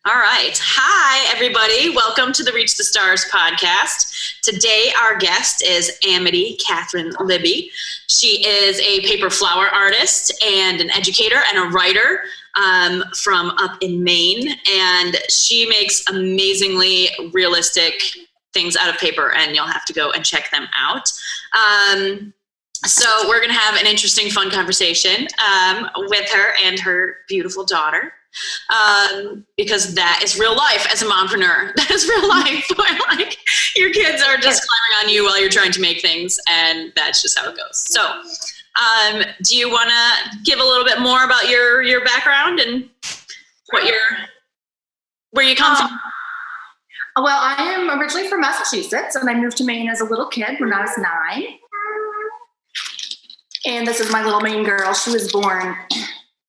All right. Hi, everybody. Welcome to the Reach the Stars podcast. Today, our guest is Amity Libby. She is a paper flower artist and an educator and a writer from up in Maine. And she makes amazingly realistic things out of paper, and you'll have to go and check them out. So we're going to have an interesting, fun conversation with her and her beautiful daughter. Because that is real life as a mompreneur. That is real life. Like, your kids are just climbing on you while you're trying to make things, and that's just how it goes. So, do you want to give a little bit more about your background and where you come from? Well, I am originally from Massachusetts, and I moved to Maine as a little kid when I was 9. And this is my little Maine girl. She was born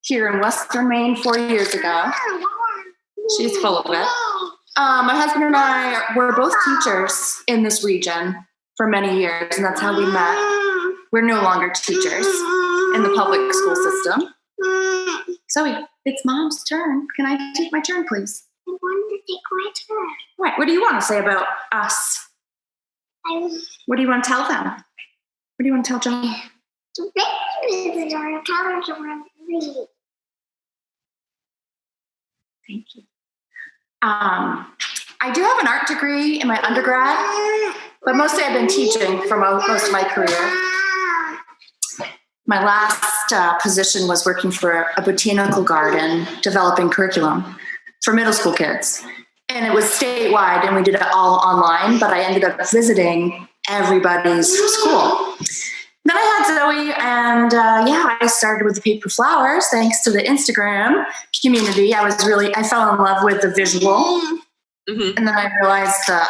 here in Western Maine 4 years ago. She's full of it. My husband and I were both teachers in this region for many years, and that's how we met. We're no longer teachers in the public school system. Zoe, it's Mom's turn. Can I take my turn, please? I want to take my turn. Right. What do you want to say about us? What do you want to tell them? What do you want to tell Johnny? Thank you. I do have an art degree in my undergrad, but mostly I've been teaching for most of my career. My last position was working for a botanical garden, developing curriculum for middle school kids. And it was statewide, and we did it all online, but I ended up visiting everybody's school. Then I had Zoe, and I started with the paper flowers thanks to the Instagram community. I fell in love with the visual, and then I realized the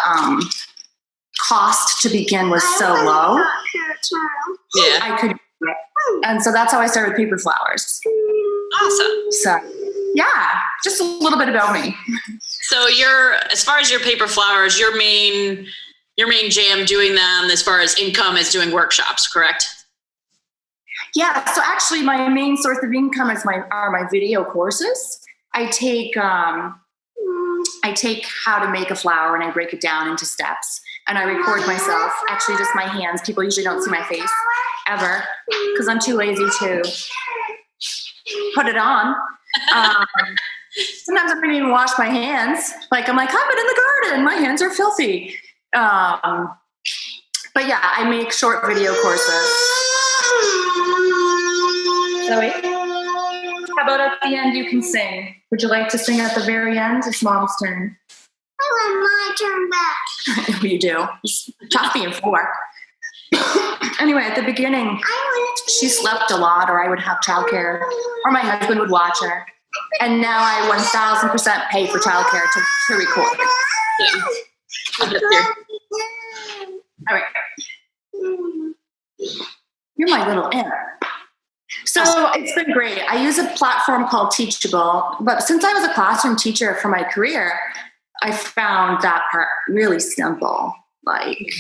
cost to begin was so low. Yeah, I could do it, and so that's how I started with paper flowers. Awesome. So, yeah, just a little bit about me. So as far as your paper flowers, your main jam doing them as far as income is doing workshops, correct? Yeah, so actually my main source of income are my video courses. I take how to make a flower, and I break it down into steps, and I record myself, actually just my hands. People usually don't see my face ever because I'm too lazy to put it on. Sometimes I don't even wash my hands. Like, I'm like, I've been in the garden. My hands are filthy. But yeah, I make short video courses. Zoe, how about at the end you can sing? Would you like to sing at the very end? It's Mom's turn. I want my turn back. You do. Top being 4. Anyway, at the beginning, she slept a lot, or I would have childcare, or my husband would watch her. And now I 1,000% pay for childcare to record. Yeah. All right. You're my little imp. So it's been great. I use a platform called Teachable, but since I was a classroom teacher for my career, I found that part really simple, like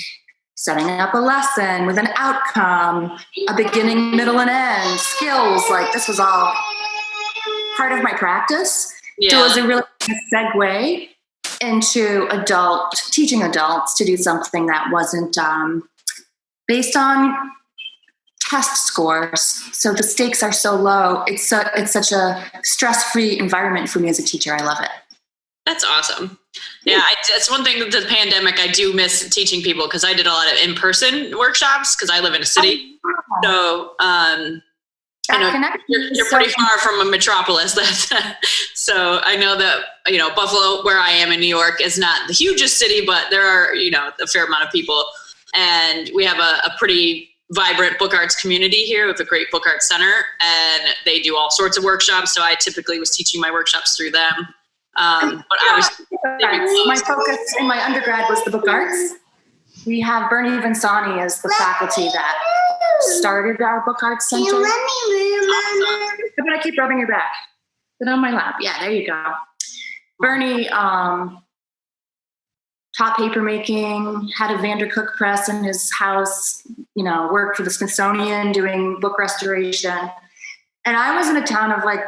setting up a lesson with an outcome, a beginning, middle, and end, skills. Like, this was all part of my practice. Yeah. So it was a really good segue into teaching adults to do something that wasn't based on test scores. So the stakes are so low. It's such a stress-free environment for me as a teacher. I love it. That's awesome. Yeah, that's one thing with the pandemic. I do miss teaching people because I did a lot of in-person workshops because I live in a city. So I know you're pretty far from a metropolis. So I know that, Buffalo, where I am in New York, is not the hugest city, but there are, a fair amount of people. And we have a pretty vibrant book arts community here. We have a great book arts center, and they do all sorts of workshops. So I typically was teaching my workshops through them. But my focus in my undergrad was the book arts. We have Bernie Vinsani as the faculty that started our book arts center. You let me move, Mama. I'm gonna keep rubbing your back. Sit on my lap. Yeah, there you go. Bernie taught paper making, had a Vandercook press in his house, worked for the Smithsonian doing book restoration. And I was in a town of like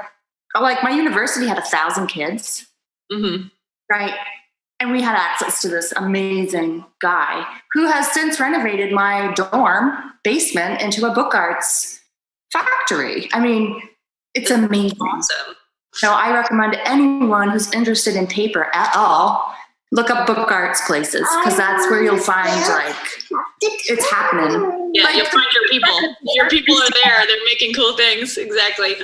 my university had 1,000 kids. Mm-hmm. right? And we had access to this amazing guy who has since renovated my dorm basement into a book arts factory. I mean, it's amazing. Awesome. So I recommend anyone who's interested in paper at all, look up book arts places, because that's where you'll find like it's happening. Yeah, like, you'll find your people. Your people are there. They're making cool things. Exactly.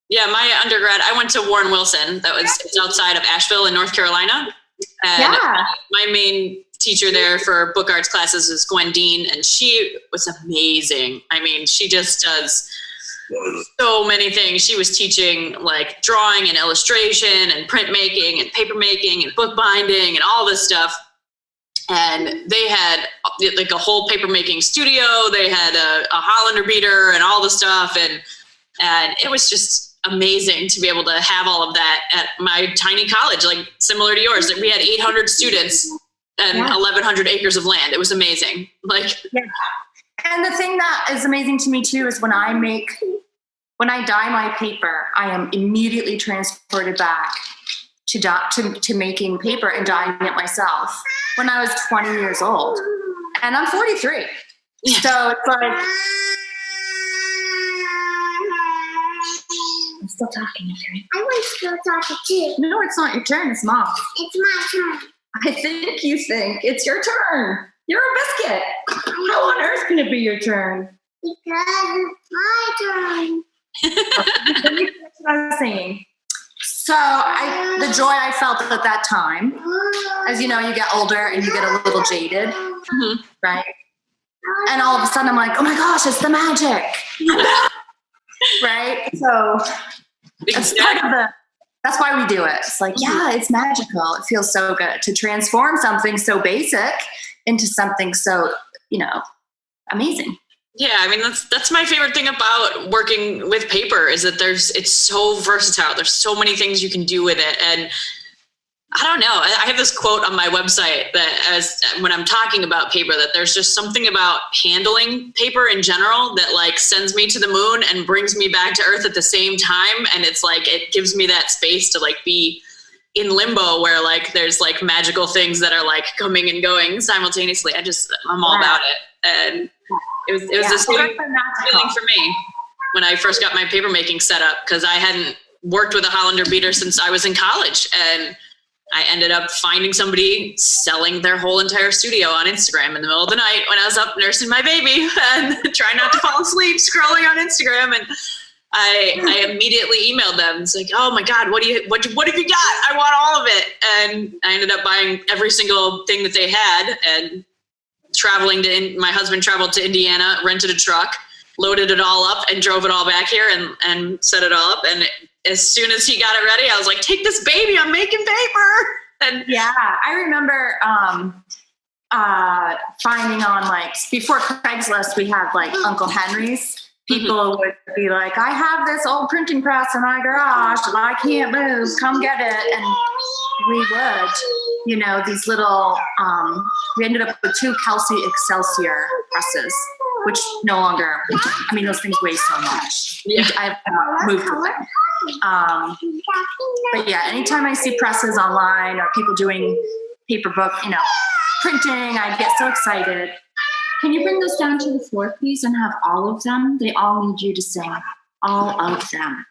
Yeah, my undergrad, I went to Warren Wilson. It's outside of Asheville in North Carolina. And my main teacher there for book arts classes is Gwen Dean, and she was amazing. I mean, she just does so many things. She was teaching like drawing and illustration and printmaking and paper making and bookbinding and all this stuff. And they had like a whole paper making studio. They had a Hollander beater and all the stuff. And it was just amazing to be able to have all of that at my tiny college, like similar to yours. We had 800 students and 1,100 acres of land. It was amazing. And the thing that is amazing to me too is when I dye my paper, I am immediately transported back to making paper and dyeing it myself when I was 20 years old. And I'm 43. Yeah. So it's like, I'm still talking, okay? I was still talking too. No, it's not your turn. It's Mom. It's my turn. I think you think it's your turn. You're a biscuit. How on earth can it be your turn? Because it's my turn. That's what I was saying. So the joy I felt at that time, as you know, you get older and you get a little jaded, right? And all of a sudden I'm like, oh my gosh, it's the magic. Right? So that's why we do it. It's like, yeah, it's magical. It feels so good to transform something so basic into something so, amazing. Yeah, I mean, that's my favorite thing about working with paper is that it's so versatile. There's so many things you can do with it. And I don't know, I have this quote on my website that when I'm talking about paper, that there's just something about handling paper in general that like sends me to the moon and brings me back to earth at the same time. And it's like, it gives me that space to like be in limbo where like there's like magical things that are like coming and going simultaneously. I'm all about it. And it was the same feeling for me when I first got my paper making set up, because I hadn't worked with a Hollander beater since I was in college. And I ended up finding somebody selling their whole entire studio on Instagram in the middle of the night when I was up nursing my baby and trying not to fall asleep scrolling on Instagram. And I immediately emailed them. It's like, oh my God, what have you got? I want all of it. And I ended up buying every single thing that they had and my husband traveled to Indiana, rented a truck, loaded it all up and drove it all back here and set it all up. And as soon as he got it ready, I was like, take this baby, I'm making paper. And yeah, I remember finding on like, before Craigslist, we had like Uncle Henry's. People would be like, I have this old printing press in my garage and I can't move, come get it. And we would, these little, we ended up with 2 Kelsey Excelsior presses, which no longer, those things weigh so much. Yeah. I've moved with them. But yeah, anytime I see presses online or people doing paper book, printing, I get so excited. Can you bring those down to the floor, please, and have all of them? They all need you to sing. All of them.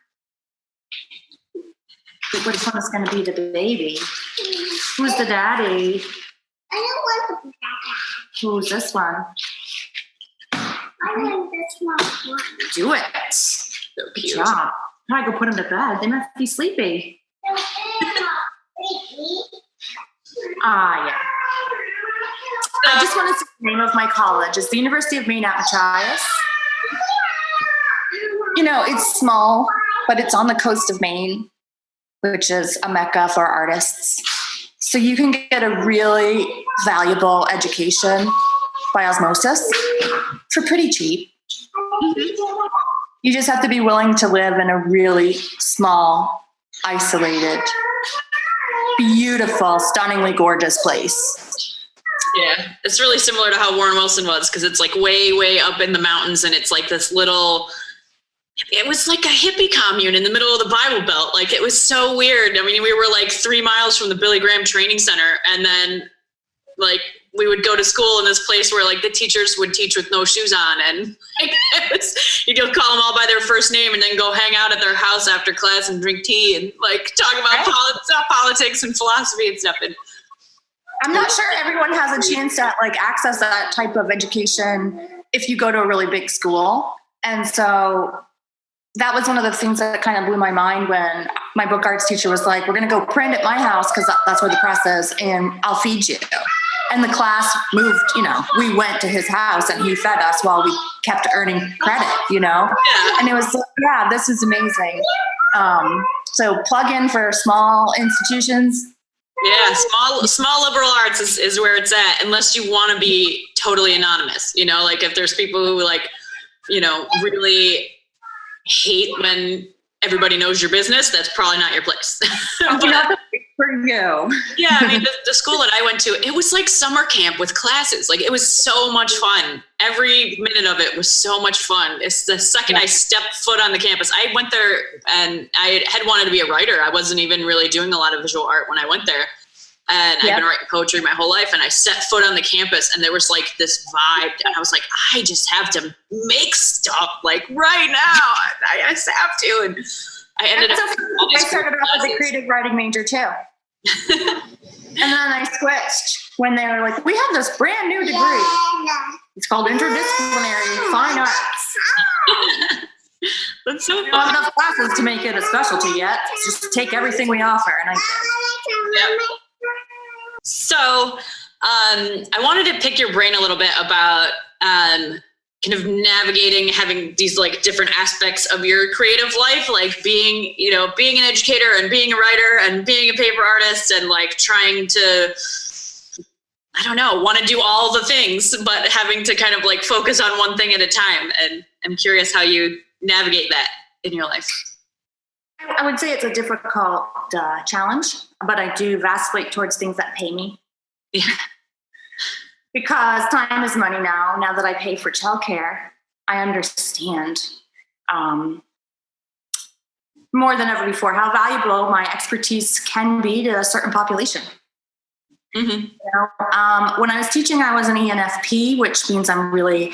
Which one is going to be the baby? Who's the daddy? I don't want the daddy. Who's this one? I want this one. Do it. So Good job. Probably go put them to bed. They must be sleepy. Yeah. I just want to say the name of my college. It's the University of Maine at Machias. It's small, but it's on the coast of Maine, which is a mecca for artists. So you can get a really valuable education by osmosis for pretty cheap. You just have to be willing to live in a really small, isolated, beautiful, stunningly gorgeous place. Yeah, it's really similar to how Warren Wilson was, because it's like way, way up in the mountains, and it's like this little it was like a hippie commune in the middle of the Bible Belt. Like, it was so weird. I mean, we were like 3 miles from the Billy Graham Training Center, and then like we would go to school in this place where like the teachers would teach with no shoes on, and like you'd call them all by their first name and then go hang out at their house after class and drink tea and like talk about politics and philosophy and stuff. And I'm not sure everyone has a chance to like access that type of education if you go to a really big school. And so that was one of the things that kind of blew my mind when my book arts teacher was like, we're going to go print at my house because that's where the press is, and I'll feed you. And the class moved, we went to his house and he fed us while we kept earning credit, and it was, this is amazing. So plug in for small institutions. Yeah, small liberal arts is where it's at, unless you want to be totally anonymous. Like if there's people who like, really hate when everybody knows your business, that's probably not your place. But, for you. Yeah, I mean, the school that I went to, it was like summer camp with classes. Like, it was so much fun. Every minute of it was so much fun. It's the second I stepped foot on the campus. I went there and I had wanted to be a writer. I wasn't even really doing a lot of visual art when I went there. And I've been writing poetry my whole life. And I set foot on the campus and there was like this vibe. And I was like, I just have to make stuff like right now. I just have to. And I ended up. I started off as a creative writing major too. And then I switched when they were like, we have this brand new degree. It's called Interdisciplinary Fine Arts. That's so fun. We don't have enough classes to make it a specialty yet. Just take everything we offer. And I did. Yep. So I wanted to pick your brain a little bit about kind of navigating, having these like different aspects of your creative life, like being an educator and being a writer and being a paper artist and like trying to, I don't know, want to do all the things, but having to kind of like focus on one thing at a time. And I'm curious how you navigate that in your life. I would say it's a difficult challenge, but I do vacillate towards things that pay me. Yeah. Because time is money now that I pay for childcare, I understand more than ever before how valuable my expertise can be to a certain population. Mm-hmm. When I was teaching, I was an ENFP, which means I'm really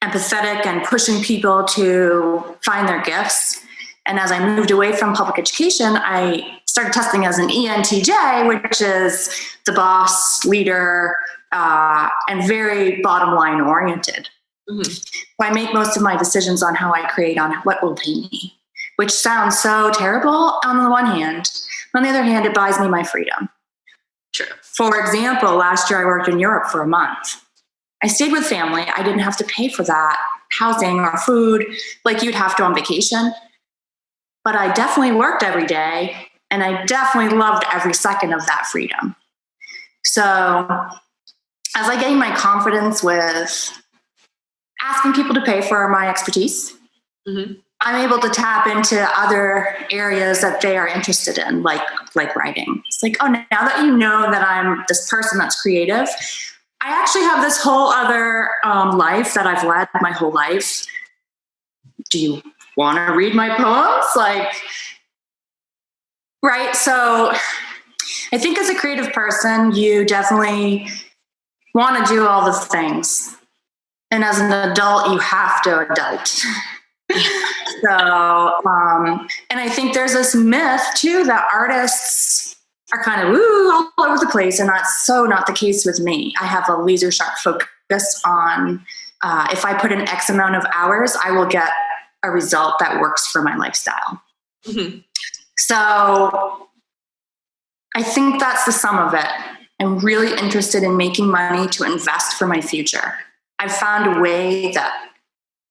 empathetic and pushing people to find their gifts. And as I moved away from public education, I started testing as an ENTJ, which is the boss, leader, and very bottom line oriented. Mm-hmm. So I make most of my decisions on how I create, on what will pay me, which sounds so terrible on the one hand. On the other hand, it buys me my freedom. True. For example, last year I worked in Europe for a month. I stayed with family. I didn't have to pay for that, housing or food, like you'd have to on vacation. But I definitely worked every day, and I definitely loved every second of that freedom. So as I gain my confidence with asking people to pay for my expertise, mm-hmm. I'm able to tap into other areas that they are interested in, like writing. It's like, oh, now that you know that I'm this person that's creative, I actually have this whole other life that I've led my whole life. Do you want to read my poems? Right. So I think as a creative person, you definitely want to do all the things. And as an adult, you have to adult. So, and I think there's this myth too that artists are kind of all over the place, and that's so not the case with me. I have a laser sharp focus on if I put in X amount of hours, I will get a result that works for my lifestyle. Mm-hmm. So I think that's the sum of it. I'm really interested in making money to invest for my future. I've found a way that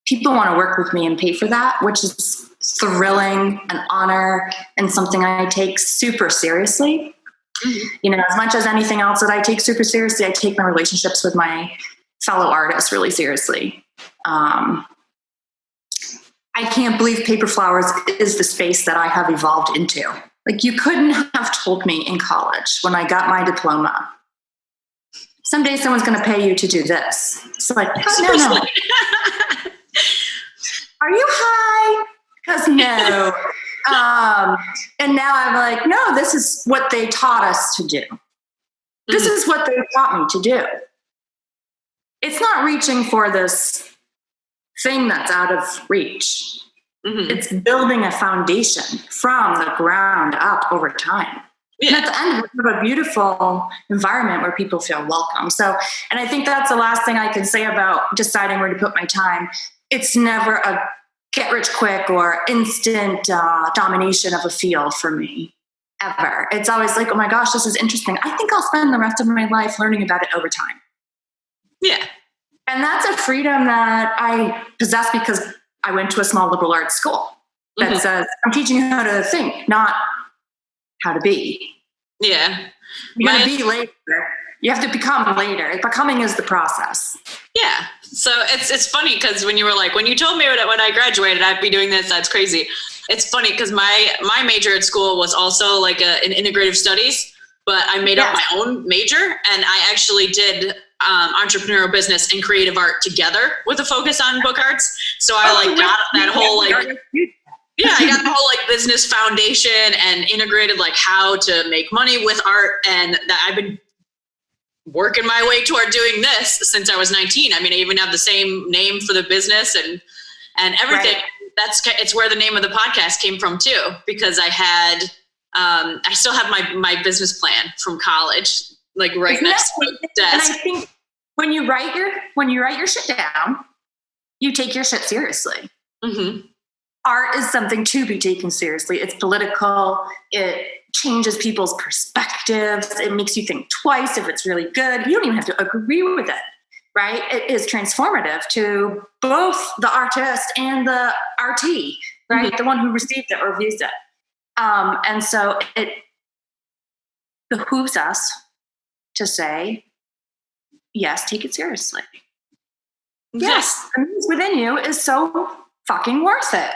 people want to work with me and pay for that, which is thrilling, an honor, and something I take super seriously. Mm-hmm. As much as anything else that I take super seriously, I take my relationships with my fellow artists really seriously. I can't believe Paper Flowers is the space that I have evolved into. Like, you couldn't have told me in college when I got my diploma, someday someone's going to pay you to do this. It's like, oh, no. Are you high? just no. And now I'm like, no, this is what they taught us to do. This is what they taught me to do. It's not reaching for this thing that's out of reach. It's building a foundation from the ground up over time. And at the end, we have a beautiful environment where people feel welcome. So, and I think that's the last thing I can say about deciding where to put my time. It's never a get rich quick or instant domination of a field for me, ever. It's always like, oh my gosh, this is interesting. I think I'll spend the rest of my life learning about it over time. Yeah. And that's a freedom that I possess because I went to a small liberal arts school that says, I'm teaching you how to think, not how to be. Yeah. You're going to be later. You have to become later. Becoming is the process. Yeah. So it's funny because when you were like, when you told me when I graduated, I'd be doing this, that's crazy. It's funny because my major at school was also like an integrative studies, but I made up my own major, and I actually did entrepreneurial business and creative art together with a focus on book arts. So I got that whole I got the whole business foundation and integrated how to make money with art, and that I've been working my way toward doing this since I was 19. I mean, I even have the same name for the business and everything. Right. It's where the name of the podcast came from too, because I had I still have my business plan from college right next to my desk. And I think when you write your shit down, you take your shit seriously. Art is something to be taken seriously. It's political. It changes people's perspectives. It makes you think twice if it's really good. You don't even have to agree with it, right? It is transformative to both the artist and the artee, right? The one who received it or views it. And so it behooves us to say, yes, take it seriously. Yes, the means within you is so fucking worth it.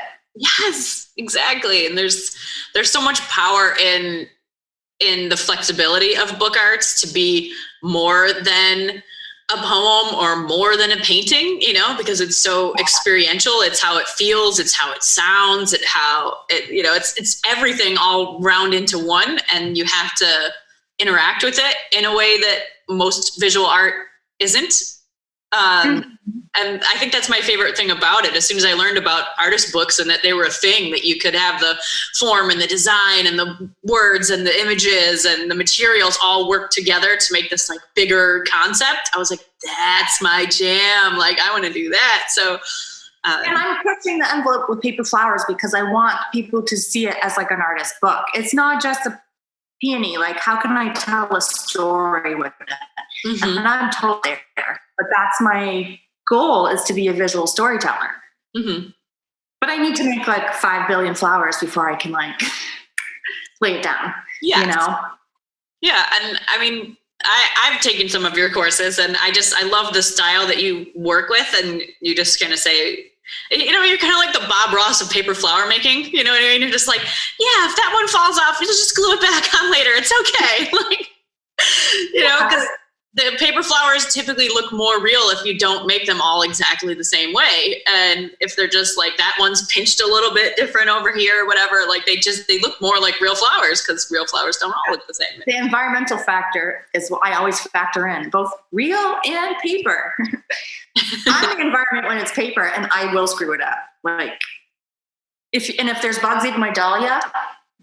Yes, exactly. And there's so much power in the flexibility of book arts to be more than a poem or more than a painting, because it's so experiential. It's how it feels, it's how it sounds, it's everything all round into one, and you have to interact with it in a way that most visual art isn't. And I think that's my favorite thing about it. As soon as I learned about artist books and that they were a thing, that you could have the form and the design and the words and the images and the materials all work together to make this bigger concept, I was like, that's my jam. I want to do that. So, and I'm pushing the envelope with paper flowers because I want people to see it as an artist book. It's not just a peony. How can I tell a story with it? And I'm totally there. But that's my goal, is to be a visual storyteller. But I need to make 5 billion flowers before I can lay it down. Yeah. Yeah. And I mean, I've taken some of your courses, and I love the style that you work with, and you just kind of say, you're kind of like the Bob Ross of paper flower making. You know what I mean? You're just if that one falls off, you'll just glue it back on later. It's okay. Because the paper flowers typically look more real if you don't make them all exactly the same way. And if they're just that one's pinched a little bit different over here or whatever, they look more like real flowers, because real flowers don't all look the same. The environmental factor is what I always factor in, both real and paper. I'm the environment when it's paper, and I will screw it up. If there's bugs eating my dahlia,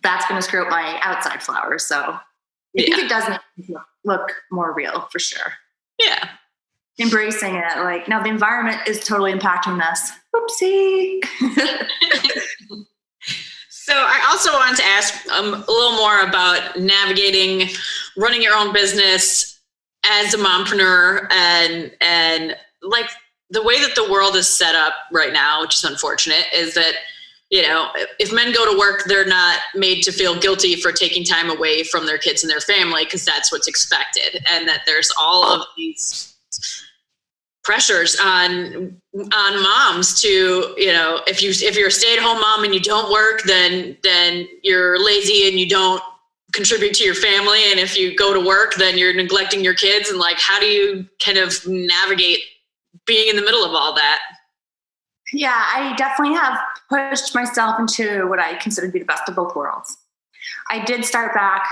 that's going to screw up my outside flowers. So I think it does make it look more real, for sure. Yeah. Embracing it. No, the environment is totally impacting this. Oopsie. So I also wanted to ask a little more about navigating, running your own business as a mompreneur, and the way that the world is set up right now, which is unfortunate, is that if men go to work, they're not made to feel guilty for taking time away from their kids and their family, because that's what's expected. And that there's all of these pressures on moms to, if you're a stay-at-home mom and you don't work, then you're lazy and you don't contribute to your family. And if you go to work, then you're neglecting your kids. And how do you kind of navigate being in the middle of all that? Yeah, I definitely have pushed myself into what I consider to be the best of both worlds. I did start back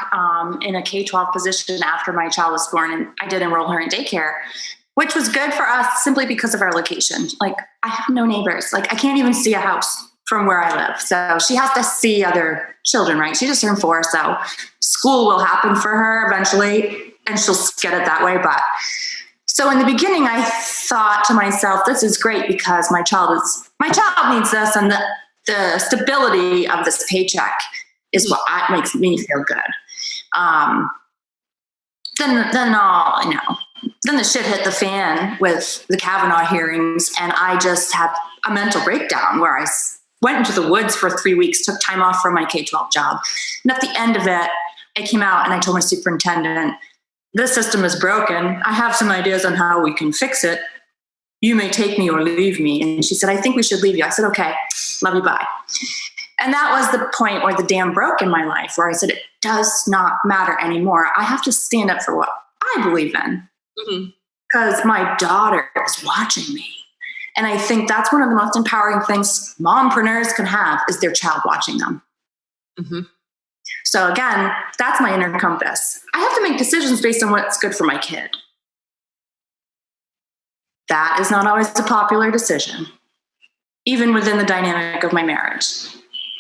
in a K-12 position after my child was born, and I did enroll her in daycare, which was good for us simply because of our location. Like, I have no neighbors. Like, I can't even see a house from where I live. So she has to see other children, right? She just turned 4, so school will happen for her eventually, and she'll get it that way. But so in the beginning, I thought to myself, this is great because my child needs this, and the stability of this paycheck is what makes me feel good. Then the shit hit the fan with the Kavanaugh hearings, and I just had a mental breakdown where I went into the woods for 3 weeks, took time off from my K-12 job. And at the end of it, I came out and I told my superintendent, this system is broken. I have some ideas on how we can fix it. You may take me or leave me. And she said, I think we should leave you. I said, okay, love you, bye. And that was the point where the dam broke in my life, where I said, it does not matter anymore. I have to stand up for what I believe in, because my daughter is watching me. And I think that's one of the most empowering things mompreneurs can have, is their child watching them. Mm-hmm. So again, that's my inner compass. I have to make decisions based on what's good for my kid. That is not always a popular decision, even within the dynamic of my marriage.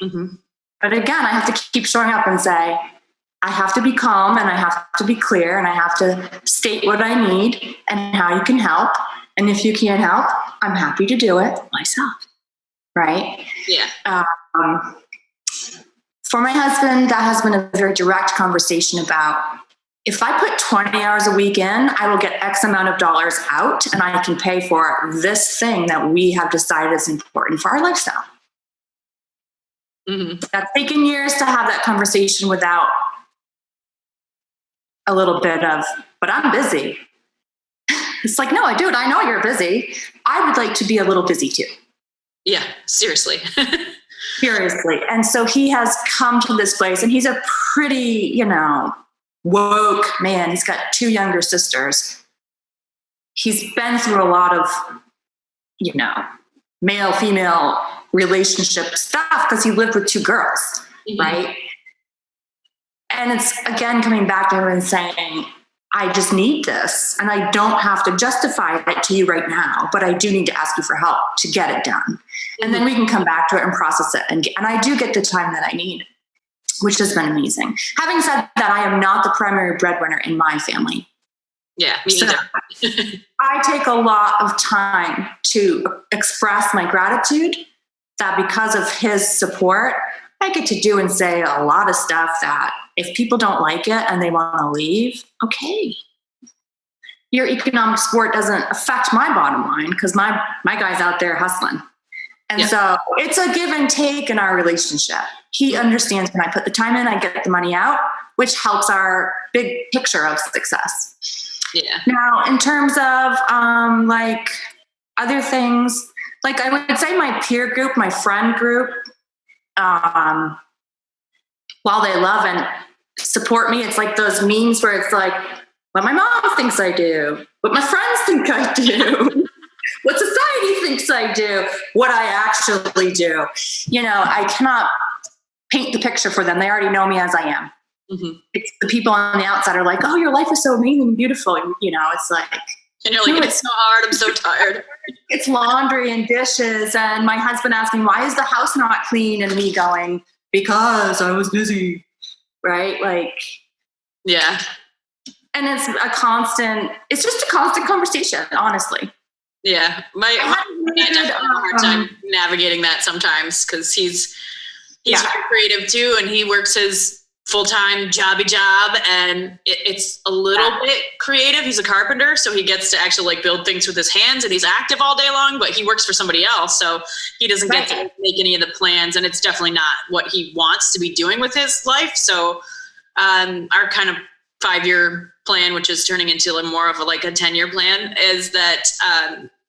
Mm-hmm. But again, I have to keep showing up and say, I have to be calm, and I have to be clear, and I have to state what I need and how you can help. And if you can't help, I'm happy to do it myself. Right? Yeah. For my husband, that has been a very direct conversation about, if I put 20 hours a week in, I will get X amount of dollars out, and I can pay for this thing that we have decided is important for our lifestyle. Mm-hmm. That's taken years to have that conversation without a little bit of, but I'm busy. It's like, no, dude, I know you're busy. I would like to be a little busy too. Yeah, seriously. Seriously. And so he has come to this place, and he's a pretty, woke man. He's got 2 younger sisters. He's been through a lot of, male-female relationship stuff because he lived with 2 girls, right? And it's, again, coming back to him and saying, I just need this, and I don't have to justify it to you right now, but I do need to ask you for help to get it done. And then we can come back to it and process it. And I do get the time that I need, which has been amazing. Having said that, I am not the primary breadwinner in my family. Yeah, me neither. So I take a lot of time to express my gratitude that because of his support, I get to do and say a lot of stuff that if people don't like it and they want to leave, okay. Your economic support doesn't affect my bottom line because my guy's out there hustling. And so it's a give and take in our relationship. He understands when I put the time in, I get the money out, which helps our big picture of success. Yeah. Now, in terms of other things, I would say my peer group, my friend group, while they love and support me, it's like those memes where it's like, what my mom thinks I do, what my friends think I do, what society thinks I do, what I actually do. I cannot paint the picture for them. They already know me as I am. Mm-hmm. It's the people on the outside are like, oh, your life is so amazing and beautiful. It's like, and you're like, it's so hard. I'm so tired. It's laundry and dishes. And my husband asking, why is the house not clean? And me going, because I was busy. Right? Yeah. And it's just a constant conversation, honestly. Yeah. I definitely have a hard time navigating that sometimes because he's very creative too. And he works his full-time jobby job, and it's a little bit creative. He's a carpenter, so he gets to actually build things with his hands, and he's active all day long, but he works for somebody else, so he doesn't get to make any of the plans, and it's definitely not what he wants to be doing with his life. So our kind of 5-year plan, which is turning into more of a 10-year plan, is that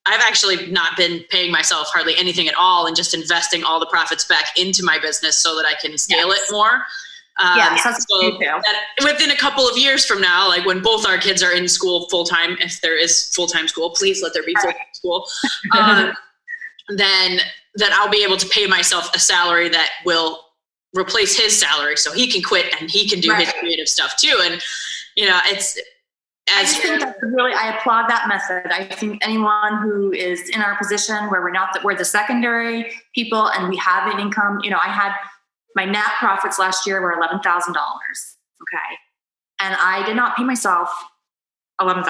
I've actually not been paying myself hardly anything at all and just investing all the profits back into my business so that I can scale it more. So that within a couple of years from now, when both our kids are in school full-time, if there is full-time school, please let there be full-time school. then I'll be able to pay myself a salary that will replace his salary so he can quit and he can do his creative stuff too. And, I think that's I applaud that method. I think anyone who is in our position where we're the secondary people and we have an income, I had my net profits last year were $11,000. Okay. And I did not pay myself $11,000.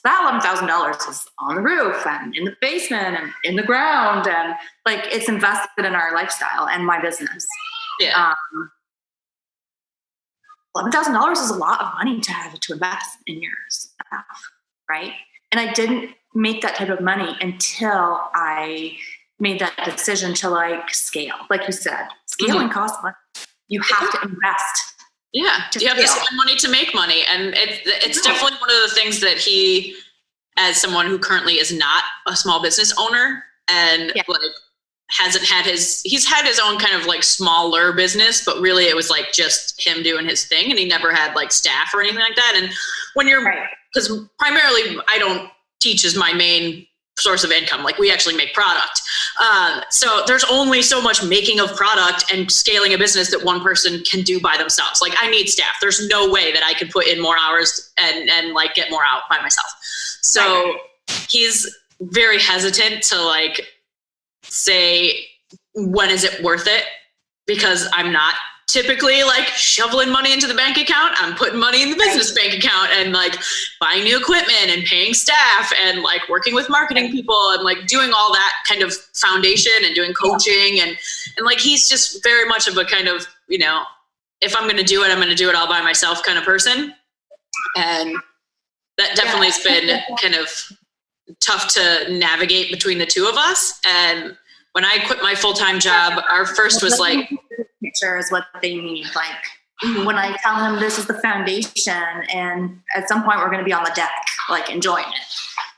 That $11,000 is on the roof and in the basement and in the ground. And it's invested in our lifestyle and my business. Yeah. $11,000 is a lot of money to have to invest in your stuff, right? And I didn't make that type of money until I made that decision to scale. Like you said, scaling costs money. You have to invest. Yeah, you have to spend money to make money, and it's definitely one of the things that he, as someone who currently is not a small business owner and he's had his own kind of smaller business, but really it was just him doing his thing, and he never had staff or anything like that. And when you're, because primarily I don't teach as my main source of income, we actually make product. So there's only so much making of product and scaling a business that one person can do by themselves. I need staff. There's no way that I could put in more hours and get more out by myself. So he's very hesitant to say, when is it worth it? Because I'm not typically shoveling money into the bank account. I'm putting money in the business bank account and buying new equipment and paying staff and working with marketing people and doing all that kind of foundation and doing coaching and he's just very much of a kind of, if I'm going to do it, I'm going to do it all by myself kind of person. And that definitely has been kind of tough to navigate between the two of us. And when I quit my full-time job, our first was picture is what they mean. When I tell him this is the foundation and at some point we're going to be on the deck, enjoying it.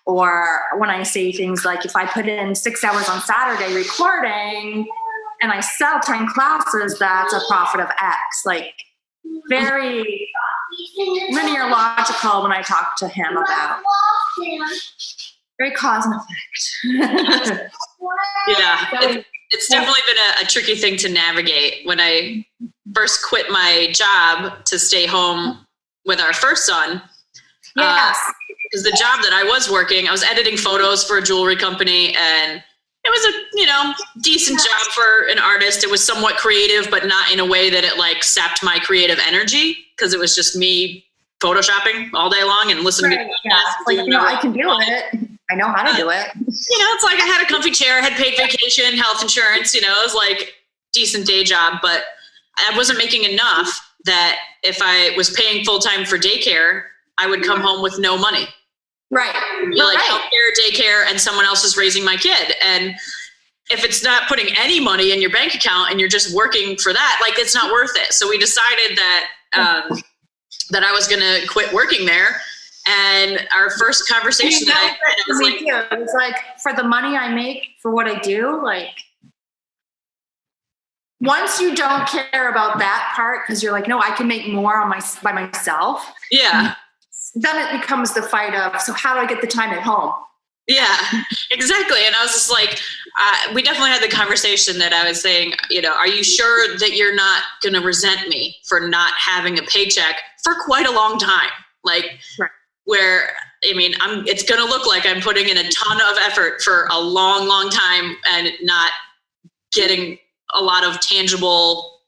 Or when I say things if I put in 6 hours on Saturday recording and I sell 10 classes, that's a profit of X. Very linear logical when I talk to him about very cause and effect. Yeah. It's definitely been a tricky thing to navigate. When I first quit my job to stay home with our first son, because the job that I was working, I was editing photos for a jewelry company, and it was a decent job for an artist. It was somewhat creative, but not in a way that it sapped my creative energy, because it was just me photoshopping all day long and listening to podcasts. I can do it. I know how to do it. It's I had a comfy chair, had paid vacation, health insurance, it was decent day job, but I wasn't making enough that if I was paying full-time for daycare, I would come home with no money. Right. Healthcare, daycare, and someone else is raising my kid. And if it's not putting any money in your bank account and you're just working for that, it's not worth it. So we decided that, that I was going to quit working there. And our first conversation that I had, it was for the money I make for what I do, once you don't care about that part, because you're no, I can make more by myself. Yeah. Then it becomes the fight of, so how do I get the time at home? Yeah, exactly. And I was just we definitely had the conversation that I was saying, are you sure that you're not going to resent me for not having a paycheck for quite a long time? Where, it's going to look like I'm putting in a ton of effort for a long, long time and not getting a lot of tangible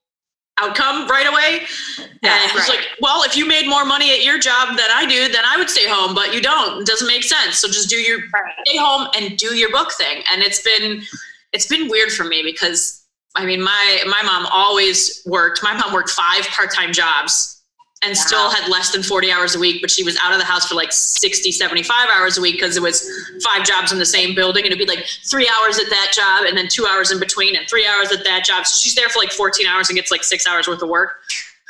outcome right away. And it's well, if you made more money at your job than I do, then I would stay home, but you don't. It doesn't make sense. So just stay home and do your book thing. And it's been weird for me because my mom always worked. My mom worked 5 part-time jobs and still had less than 40 hours a week, but she was out of the house for 60, 75 hours a week because it was 5 jobs in the same building. And it'd be 3 hours at that job and then 2 hours in between and 3 hours at that job. So she's there for 14 hours and gets 6 hours worth of work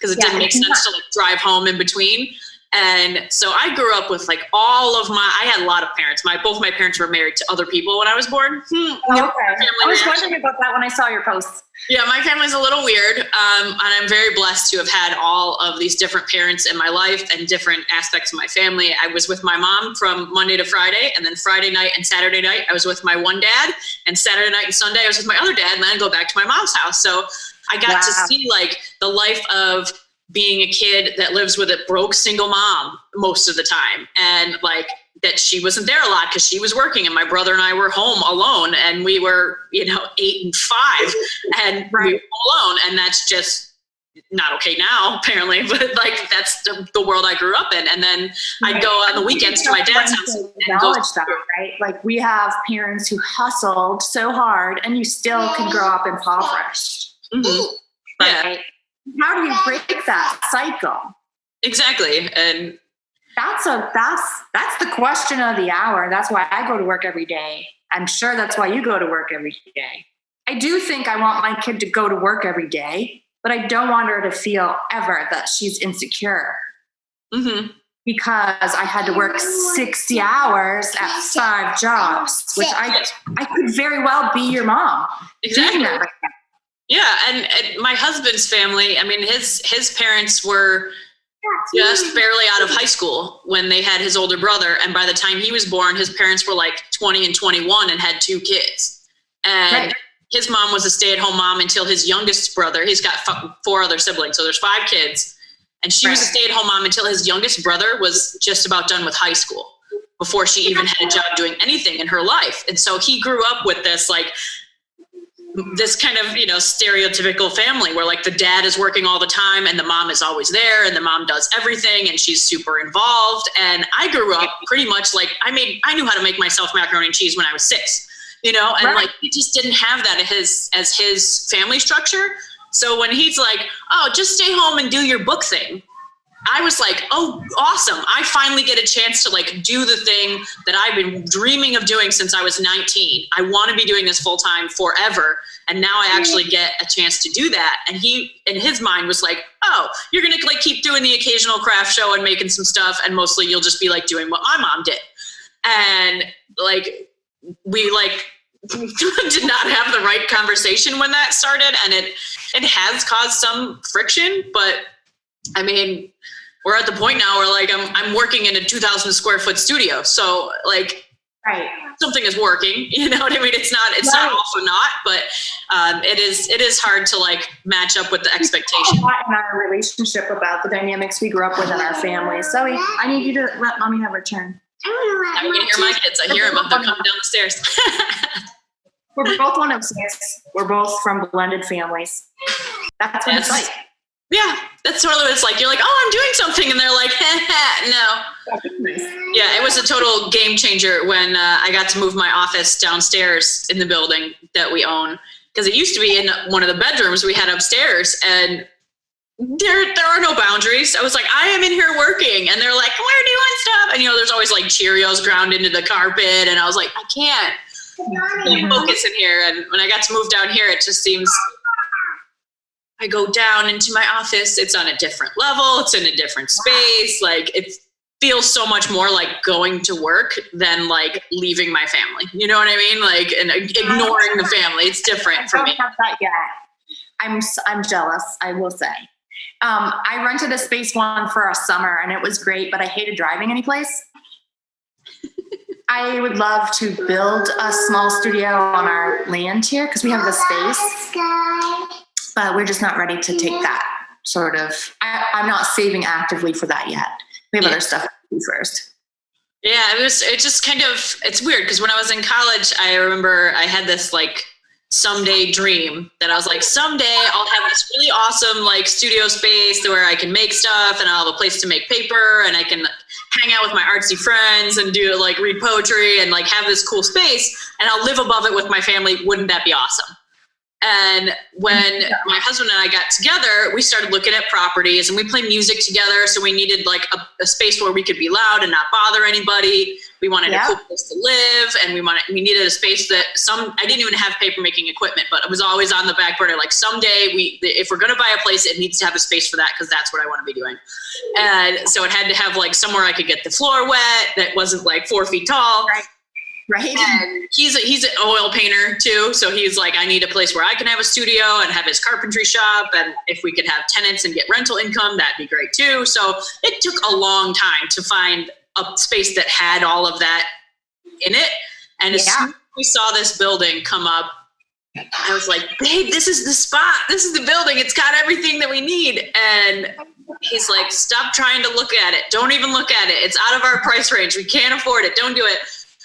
because it didn't make sense to drive home in between. And so I grew up with like I had a lot of parents. Both my parents were married to other people when I was born. Okay. I was wondering about that when I saw your posts. Yeah, my family's a little weird. And I'm very blessed to have had all of these different parents in my life and different aspects of my family. I was with my mom from Monday to Friday, and then Friday night and Saturday night, I was with my one dad, and Saturday night and Sunday, I was with my other dad, and then I'd go back to my mom's house. So I got to see like the life of being a kid that lives with a broke single mom most of the time. And like that she wasn't there a lot because she was working, and my brother and I were home alone, and we were, 8 and 5 and we were alone. And that's just not okay now, apparently, but like that's the world I grew up in. And then I'd go on the weekends to my dad's house and acknowledge that, right? Like we have parents who hustled so hard and you still can grow up impoverished. Mm-hmm. Right? Yeah. How do you break that cycle? Exactly. And that's the question of the hour. That's why I go to work every day. I'm sure that's why you go to work every day. I do think I want my kid to go to work every day, but I don't want her to feel ever that she's insecure. Mm-hmm. Because I had to work 60 hours at 5 jobs, which I could very well be your mom. Exactly. Right. Yeah, and my husband's family, I mean, his parents were just barely out of high school when they had his older brother, and by the time he was born, his parents were like 20 and 21 and had 2 kids. And his mom was a stay-at-home mom until his youngest brother, he's got 4 other siblings, so there's 5 kids, and she was a stay-at-home mom until his youngest brother was just about done with high school, before she even had a job doing anything in her life. And so he grew up with this kind of, stereotypical family where like the dad is working all the time and the mom is always there and the mom does everything and she's super involved. And I grew up pretty much like I knew how to make myself macaroni and cheese when I was 6, and like he just didn't have that as his family structure. So when he's like, oh, just stay home and do your book thing, I was like, oh, awesome. I finally get a chance to like do the thing that I've been dreaming of doing since I was 19. I want to be doing this full time forever. And now I actually get a chance to do that. And he, in his mind, was like, oh, you're going to like keep doing the occasional craft show and making some stuff. And mostly you'll just be like doing what my mom did. And like, we like did not have the right conversation when that started. And it has caused some friction, but I mean, we're at the point now where like I'm working in a 2,000 square foot studio. So like something is working, you know what I mean? It's not also not, but it is hard to like match up with the expectation. In our relationship about the dynamics we grew up with in our family. Zoe, I need you to let mommy have her turn. I'm going to hear my kids. I hear them. They're coming down the stairs. We're both one of 6. We're both from blended families. That's what it's like. Yeah, that's totally what it's like. You're like, oh, I'm doing something. And they're like, no. Yeah, it was a total game changer when I got to move my office downstairs in the building that we own. Because it used to be in one of the bedrooms we had upstairs. And there are no boundaries. I was like, I am in here working. And they're like, we're doing stuff. And, there's always like Cheerios ground into the carpet. And I was like, I can't focus in here. And when I got to move down here, it just seems... I go down into my office. It's on a different level. It's in a different space. Like it feels so much more like going to work than like leaving my family. You know what I mean? Like and ignoring the family. It's different for me. I don't have that yet. I'm jealous. I will say. I rented a space one for a summer and it was great, but I hated driving anyplace. I would love to build a small studio on our land here because we have the space. But we're just not ready to take that sort of, I'm not saving actively for that yet. We have other stuff to do first. Yeah, it just kind of, it's weird because when I was in college, I remember I had this like someday dream that I was like, someday I'll have this really awesome like studio space where I can make stuff and I'll have a place to make paper and I can hang out with my artsy friends and do like read poetry and like have this cool space and I'll live above it with my family. Wouldn't that be awesome? And when my husband and I got together, we started looking at properties, and we play music together. So we needed like a space where we could be loud and not bother anybody. We wanted a cool place to live, and we needed a space that I didn't even have paper making equipment, but it was always on the back burner. Like someday if we're going to buy a place, it needs to have a space for that, because that's what I want to be doing. And so it had to have like somewhere I could get the floor wet that wasn't like 4 feet tall. Right. And he's an oil painter too. So he's like, I need a place where I can have a studio and have his carpentry shop. And if we could have tenants and get rental income, that'd be great too. So it took a long time to find a space that had all of that in it. And as soon as we saw this building come up, I was like, babe, this is the spot. This is the building. It's got everything that we need. And he's like, stop trying to look at it. Don't even look at it. It's out of our price range. We can't afford it. Don't do it.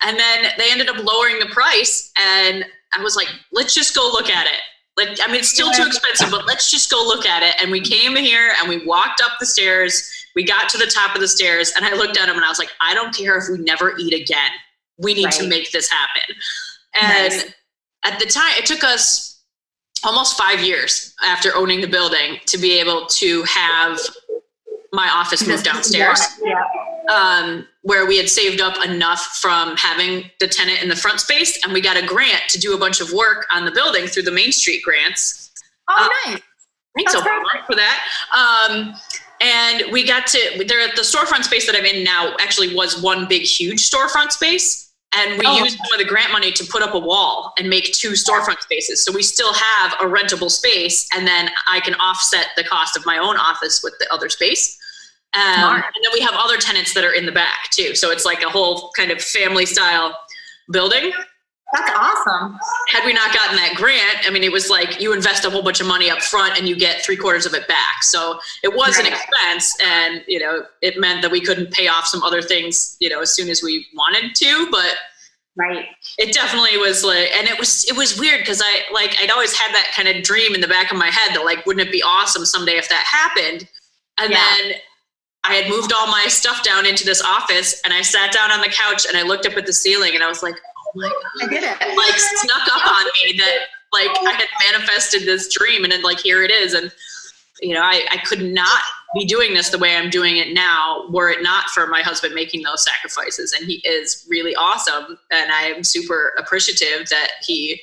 And then they ended up lowering the price, and I was like, let's just go look at it. Like, I mean, it's still too expensive, but let's just go look at it. And we came here and we walked up the stairs. We got to the top of the stairs, and I looked at him and I was like, I don't care if we never eat again. We need to make this happen. And at the time, it took us almost 5 years after owning the building to be able to have my office moved downstairs. Where we had saved up enough from having the tenant in the front space, and we got a grant to do a bunch of work on the building through the Main Street grants. Oh, nice. Thanks so much for that. And we got to, the storefront space that I'm in now actually was one big, huge storefront space. And we used some of the grant money to put up a wall and make 2 storefront spaces. So we still have a rentable space, and then I can offset the cost of my own office with the other space. And then we have other tenants that are in the back too. So it's like a whole kind of family style building. That's awesome. Had we not gotten that grant, I mean, it was like you invest a whole bunch of money up front and you get 3/4 of it back. So it was an expense, and, you know, it meant that we couldn't pay off some other things, you know, as soon as we wanted to, but it definitely was like, and it was weird because I'd always had that kind of dream in the back of my head that like, wouldn't it be awesome someday if that happened? And then I had moved all my stuff down into this office, and I sat down on the couch and I looked up at the ceiling and I was like, oh my God, I did it. Like snuck up on me that like I had manifested this dream, and then like, here it is. And, you know, I could not be doing this the way I'm doing it now were it not for my husband making those sacrifices. And he is really awesome. And I am super appreciative that he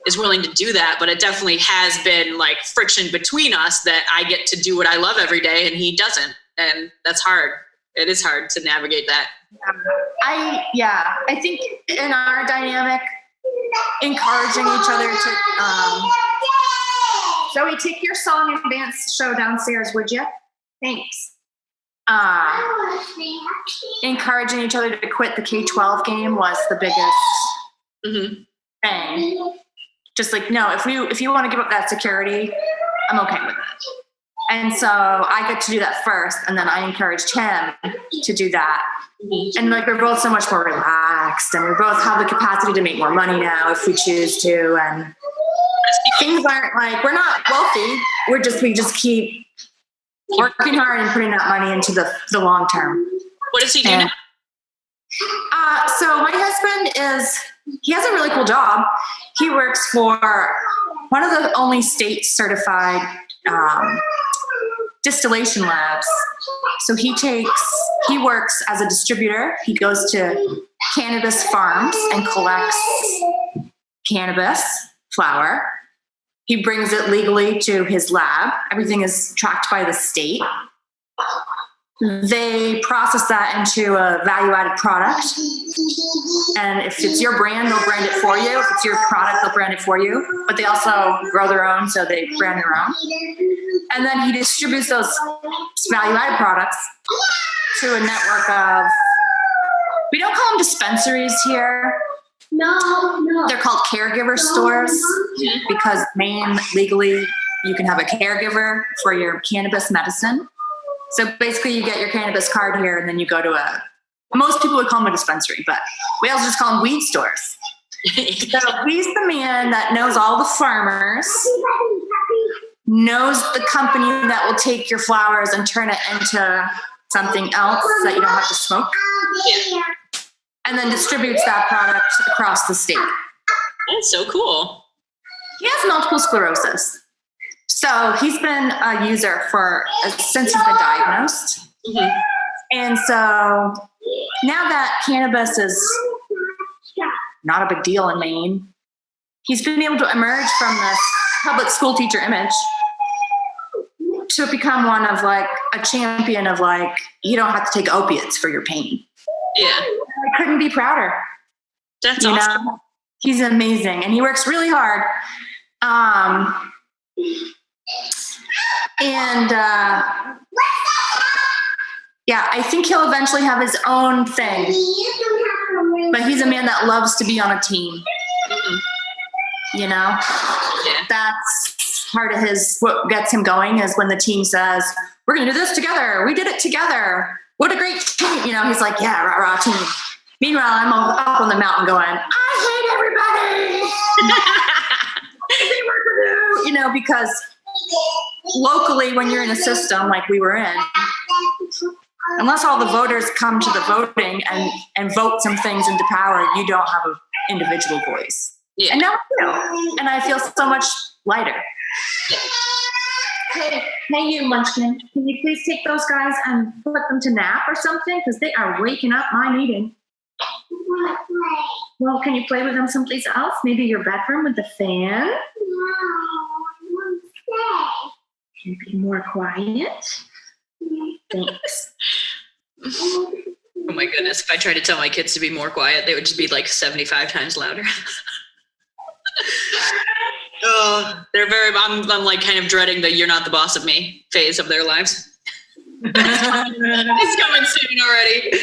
is willing to do that, but it definitely has been like friction between us that I get to do what I love every day and he doesn't. And that's hard. It is hard to navigate that. I think in our dynamic, encouraging each other to, Zoe, take your song and dance show downstairs, would you? Thanks. Encouraging each other to quit the K-12 game was the biggest thing. Just like, no, if you want to give up that security, I'm okay with it. And so I get to do that first, and then I encouraged him to do that. And like, we're both so much more relaxed, and we both have the capacity to make more money now if we choose to. And things aren't like, we're not wealthy. We just keep working hard and putting that money into the long term. What does he do now? So my husband he has a really cool job. He works for one of the only state certified distillation labs. So he works as a distributor. He goes to cannabis farms and collects cannabis flower. He brings it legally to his lab. Everything is tracked by the state. They process that into a value-added product. And if it's your brand, they'll brand it for you. If it's your product, they'll brand it for you. But they also grow their own, so they brand their own. And then he distributes those value-added products to a network of, we don't call them dispensaries here. No. They're called Caregiver Stores because Maine, legally, you can have a caregiver for your cannabis medicine. So basically you get your cannabis card here, and then you go to most people would call them a dispensary, but we also just call them weed stores. So he's the man that knows all the farmers, knows the company that will take your flowers and turn it into something else that you don't have to smoke, and then distributes that product across the state. That's so cool. He has multiple sclerosis. So he's been a user since he's been diagnosed. Mm-hmm. And so now that cannabis is not a big deal in Maine, he's been able to emerge from this public school teacher image to become one of like a champion of like, you don't have to take opiates for your pain. Yeah. I couldn't be prouder. That's awesome. Know? He's amazing and he works really hard. Yeah, I think he'll eventually have his own thing. But he's a man that loves to be on a team. Mm-hmm. You know? Yeah. That's part of what gets him going is when the team says, we're going to do this together. We did it together. What a great team. You know, he's like, yeah, rah, rah, team. Meanwhile, I'm up on the mountain going, I hate everybody. You know, because locally, when you're in a system like we were in, unless all the voters come to the voting and vote some things into power, you don't have an individual voice. Yeah. And now I do. And I feel so much lighter. Yeah. Hey, you Munchkin, can you please take those guys and put them to nap or something? Because they are waking up my meeting. Well, can you play with them someplace else? Maybe your bedroom with the fan? Can you be more quiet? Thanks. Oh my goodness. If I tried to tell my kids to be more quiet, they would just be like 75 times louder. Oh, I'm like kind of dreading the you're not the boss of me phase of their lives. It's coming soon already.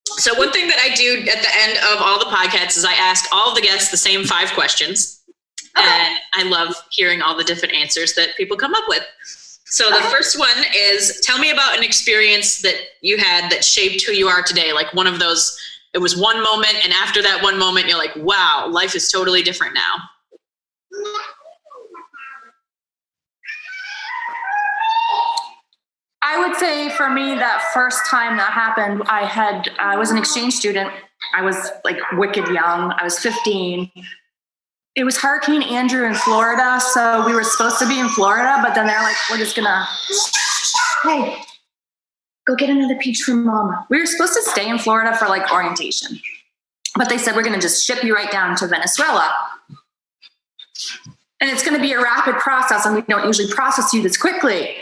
So one thing that I do at the end of all the podcasts is I ask all of the guests the same 5 questions. Okay. And I love hearing all the different answers that people come up with. So the first one is, tell me about an experience that you had that shaped who you are today. Like one of those, it was one moment, and after that one moment, you're like, wow, life is totally different now. I would say for me, that first time that happened, I was an exchange student. I was like wicked young. I was 15. It was Hurricane Andrew in Florida. So we were supposed to be in Florida, but then they're like, we're just gonna, hey, go get another peach from mama. We were supposed to stay in Florida for like orientation, but they said, we're gonna just ship you right down to Venezuela. And it's gonna be a rapid process, and we don't usually process you this quickly.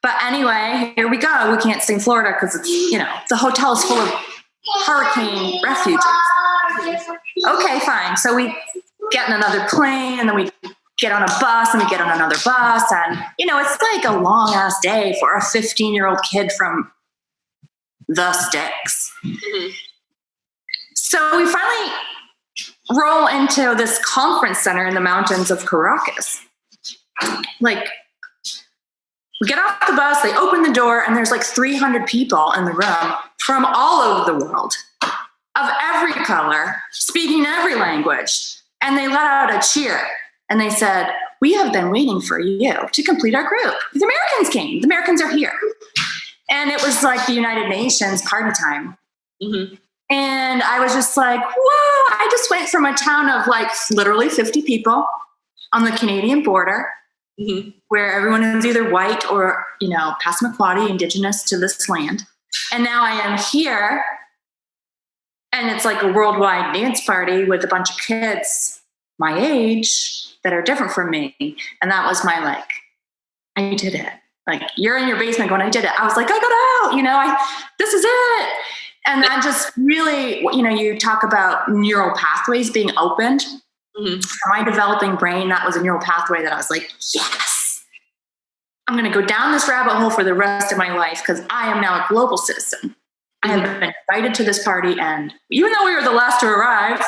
But anyway, here we go. We can't stay in Florida because it's, you know, the hotel is full of hurricane refugees. Okay, fine. So we get in another plane, and then we get on a bus, and we get on another bus. And, you know, it's like a long ass day for a 15-year-old kid from the sticks. Mm-hmm. So we finally roll into this conference center in the mountains of Caracas. Like, we get off the bus, they open the door, and there's like 300 people in the room from all over the world, of every color, speaking every language. And they let out a cheer. And they said, we have been waiting for you to complete our group. The Americans came. The Americans are here. And it was like the United Nations party time. Mm-hmm. And I was just like, whoa, I just went from a town of like literally 50 people on the Canadian border, mm-hmm. where everyone is either white or, you know, Passamaquoddy, indigenous to this land. And now I am here, and it's like a worldwide dance party with a bunch of kids my age that are different from me. And that was my, like, I did it. Like, you're in your basement going, I did it. I was like, I got out, you know, this is it. And that just really, you know, you talk about neural pathways being opened. Mm-hmm. For my developing brain, that was a neural pathway that I was like, yes, I'm going to go down this rabbit hole for the rest of my life because I am now a global citizen. Mm-hmm. I have been invited to this party, and even though we were the last to arrive,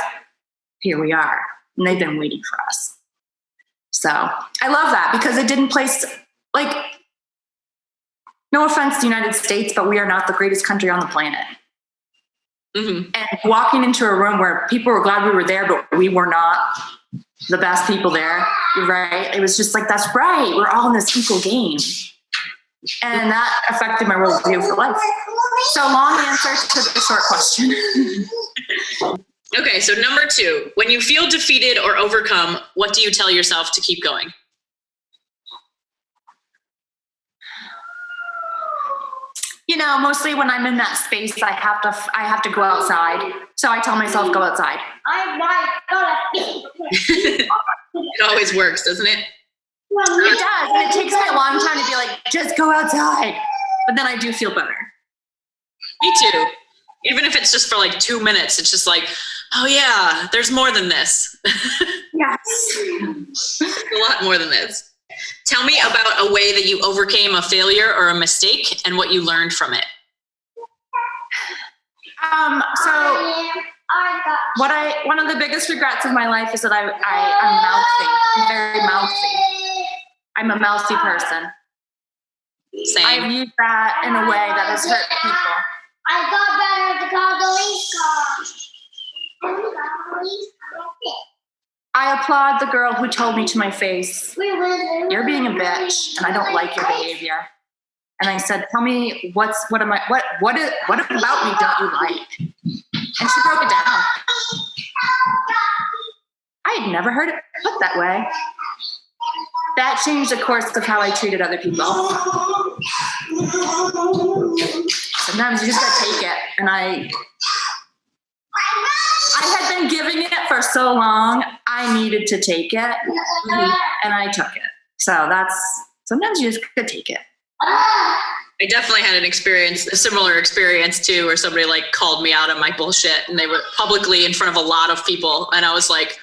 here we are, and they've been waiting for us. So I love that because it didn't place, like, no offense to the United States, but we are not the greatest country on the planet. Mm-hmm. And walking into a room where people were glad we were there, but we were not the best people there, right? It was just like, that's right. We're all in this equal game. And that affected my worldview for life. So long answer to the short question. Okay, so number 2, when you feel defeated or overcome, what do you tell yourself to keep going? Mostly when I'm in that space, I have to go outside. So I tell myself, go outside. It always works, doesn't it? It does. And it takes me a long time to be like, just go outside. But then I do feel better. Me too. Even if it's just for like 2 minutes, it's just like, oh yeah, there's more than this. Yes. A lot more than this. Tell me about a way that you overcame a failure or a mistake and what you learned from it. One of the biggest regrets of my life is that I'm mouthy. I'm very mouthy. I'm a mouthy person. Same. I've used that in a way that has hurt people. I got better to call the police car. I applaud the girl who told me to my face, you're being a bitch and I don't like your behavior. And I said, tell me what about me don't you like? And she broke it down. I had never heard it put that way. That changed the course of how I treated other people. Sometimes you just gotta take it. And I had been giving it for so long, I needed to take it, and I took it. So sometimes you just gotta take it. I definitely had a similar experience too, where somebody like called me out on my bullshit, and they were publicly in front of a lot of people, and I was like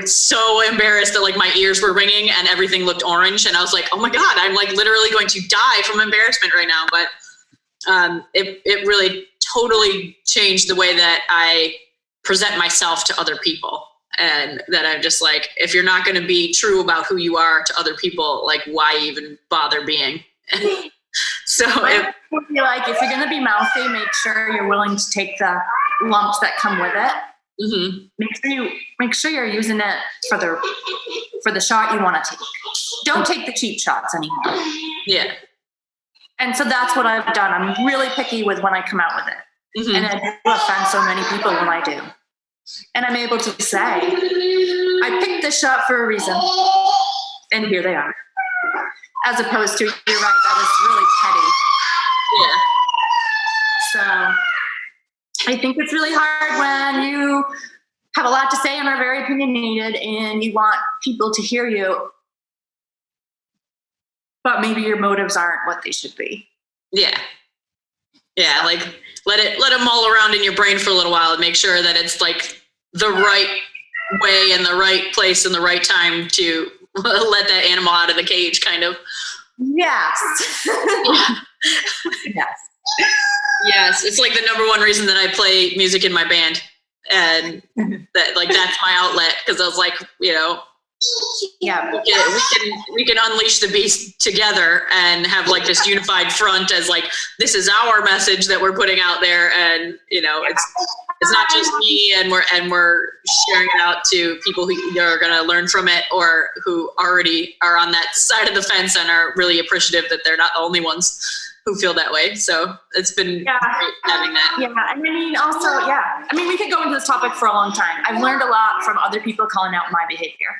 so embarrassed that like my ears were ringing and everything looked orange, and I was like, oh my God, I'm like literally going to die from embarrassment right now. But it really totally changed the way that I present myself to other people. And that I'm just like, if you're not going to be true about who you are to other people, like why even bother being? So if you're going to be mouthy, make sure you're willing to take the lumps that come with it. Mm-hmm. Make sure you're using it for the shot you want to take. Don't take the cheap shots anymore. Yeah. And so that's what I've done. I'm really picky with when I come out with it. Mm-hmm. And I do offend so many people when I do. And I'm able to say, I picked this shot for a reason. And here they are. As opposed to, you're right, that was really petty. Yeah. So I think it's really hard when you have a lot to say and are very opinionated and you want people to hear you, but maybe your motives aren't what they should be. Yeah. Yeah, like let it mull around in your brain for a little while and make sure that it's like the right way and the right place and the right time to let that animal out of the cage, kind of. Yes. Yeah. Yes. Yes, it's like the number one reason that I play music in my band, and that's my outlet, because I was like, yeah, we can unleash the beast together and have like this unified front as like, this is our message that we're putting out there, and it's not just me, and we're sharing it out to people who are going to learn from it, or who already are on that side of the fence and are really appreciative that they're not the only ones who feel that way. So it's been great having that. Yeah, we could go into this topic for a long time. I've learned a lot from other people calling out my behavior.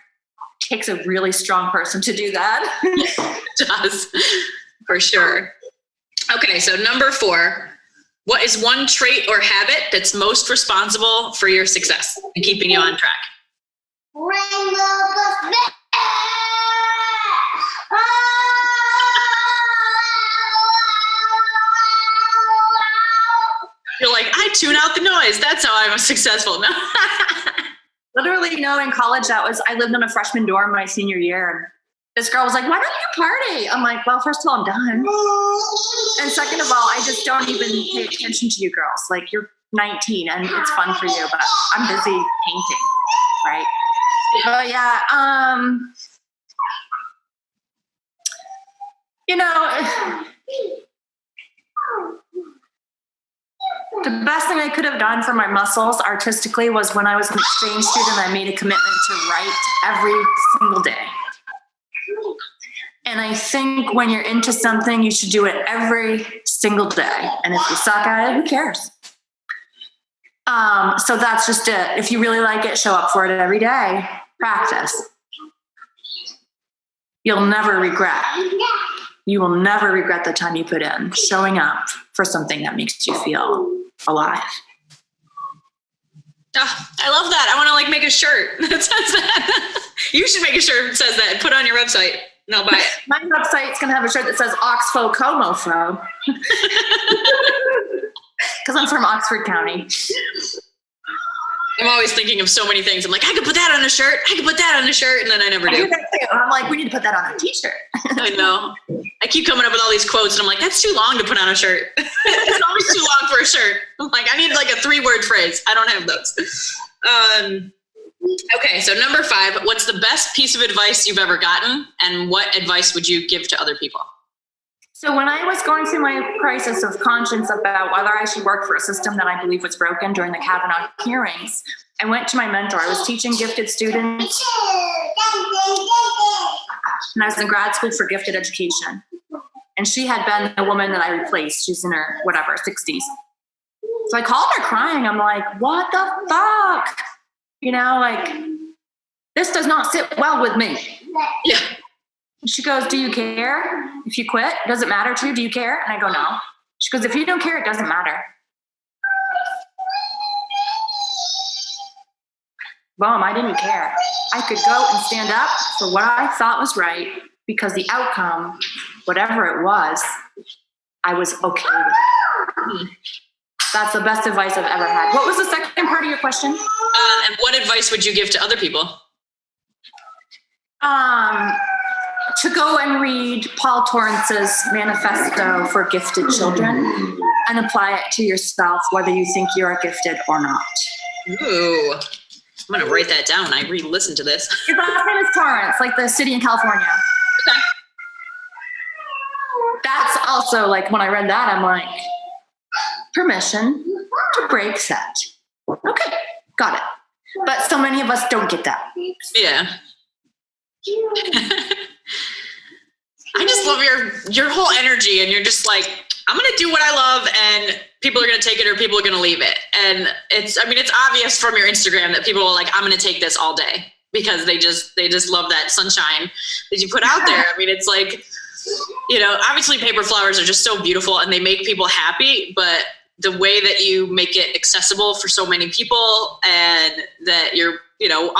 It takes a really strong person to do that. It does, for sure. Okay, so number 4. What is one trait or habit that's most responsible for your success and keeping you on track? You're like, I tune out the noise. That's how I'm successful. No. Literally, no, in college, I lived in a freshman dorm my senior year. And this girl was like, why don't you party? I'm like, well, first of all, I'm done. And second of all, I just don't even pay attention to you girls. Like, you're 19 and it's fun for you, but I'm busy painting, right? But yeah, the best thing I could have done for my muscles artistically was when I was an exchange student, I made a commitment to write every single day. And I think when you're into something, you should do it every single day. And if you suck at it, who cares? So that's just it. If you really like it, show up for it every day. Practice. You'll never regret. You will never regret the time you put in showing up for something that makes you feel alive. Oh, I love that. I want to like make a shirt that says that. You should make a shirt that says that and put it on your website. And I'll buy it. My website's going to have a shirt that says Oxfo Comofo. Because I'm from Oxford County. I'm always thinking of so many things. I'm like, I could put that on a shirt. I could put that on a shirt. And then I never do. I do that too. I'm like, we need to put that on a t-shirt. I know. I keep coming up with all these quotes and I'm like, that's too long to put on a shirt. It's always too long for a shirt. I'm like, I need like a 3-word phrase. I don't have those. Okay, so number 5, what's the best piece of advice you've ever gotten? And what advice would you give to other people? So when I was going through my crisis of conscience about whether I should work for a system that I believe was broken during the Kavanaugh hearings, I went to my mentor. I was teaching gifted students, and I was in grad school for gifted education. And she had been the woman that I replaced. She's in her, 60s. So I called her crying. I'm like, what the fuck? You know, like, this does not sit well with me. Yeah. She goes, do you care if you quit? Does it matter to you? Do you care? And I go, no. She goes, if you don't care, it doesn't matter. Boom, I didn't care. I could go and stand up for what I thought was right because the outcome, whatever it was, I was okay with it. That's the best advice I've ever had. What was the second part of your question? And what advice would you give to other people? To go and read Paul Torrance's Manifesto for Gifted Children and apply it to yourself, whether you think you are gifted or not. Ooh, I'm going to write that down. I re-listen to this. His last name is Torrance, like the city in California. Okay. That's also like, when I read that, I'm like, permission to break set. Okay, got it. But so many of us don't get that. Yeah. I just love your whole energy, and you're just like, I'm going to do what I love, and people are going to take it or people are going to leave it. And it's obvious from your Instagram that people are like, I'm going to take this all day because they just love that sunshine that you put out there. I mean, it's like, you know, obviously paper flowers are just so beautiful and they make people happy, but the way that you make it accessible for so many people, and that you're, you know,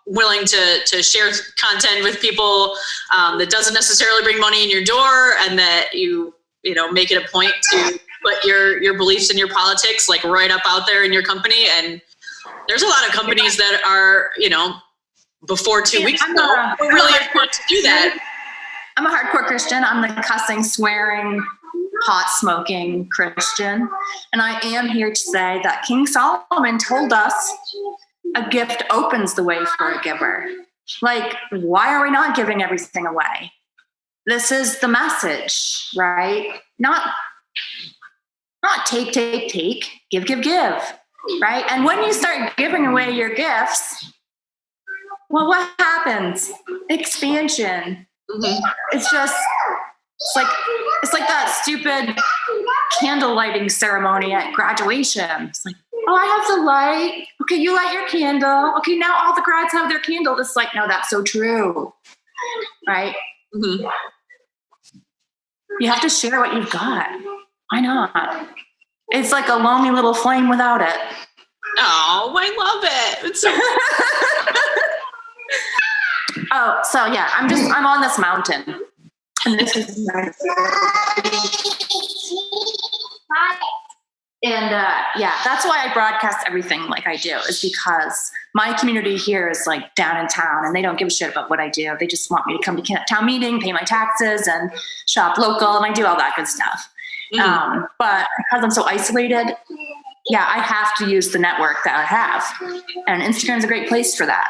willing to share content with people that doesn't necessarily bring money in your door, and that you know, make it a point to put your beliefs and your politics like right up out there in your company. And there's a lot of companies that are, you know, before 2 weeks ago were really important to do that. I'm a hardcore Christian. I'm the cussing, swearing, pot smoking Christian. And I am here to say that King Solomon told us a gift opens the way for a giver. Like, why are we not giving everything away? This is the message, right? Not take, give, right? And when you start giving away your gifts, well, what happens? Expansion. Mm-hmm. It's like that stupid candle lighting ceremony at graduation. It's like, oh, I have the light. Okay, you light your candle. Okay, now all the grads have their candle. It's like, no, that's so true, right? Mm-hmm. You have to share what you've got. Why not? It's like a lonely little flame without it. Oh, I love it. It's so Oh, so yeah, I'm on this mountain. And this is my And yeah, that's why I broadcast everything like I do, is because my community here is like down in town and they don't give a shit about what I do. They just want me to come to town meeting, pay my taxes, and shop local, and I do all that good stuff. Mm-hmm. But because I'm so isolated, yeah, I have to use the network that I have. And Instagram's a great place for that.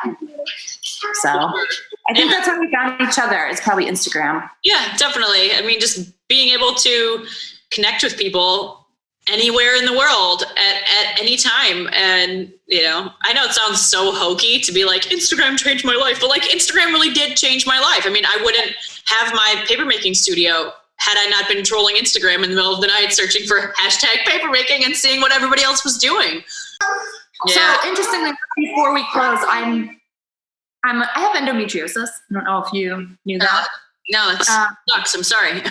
So I think that's how we found each other, is probably Instagram. Yeah, definitely. I mean, just being able to connect with people anywhere in the world at any time. And, you know, I know it sounds so hokey to be like, Instagram changed my life, but like Instagram really did change my life. I mean, I wouldn't have my papermaking studio had I not been trolling Instagram in the middle of the night, searching for hashtag papermaking and seeing what everybody else was doing. Yeah. So interestingly, before we close, I have endometriosis. I don't know if you knew that. No, it sucks. I'm sorry.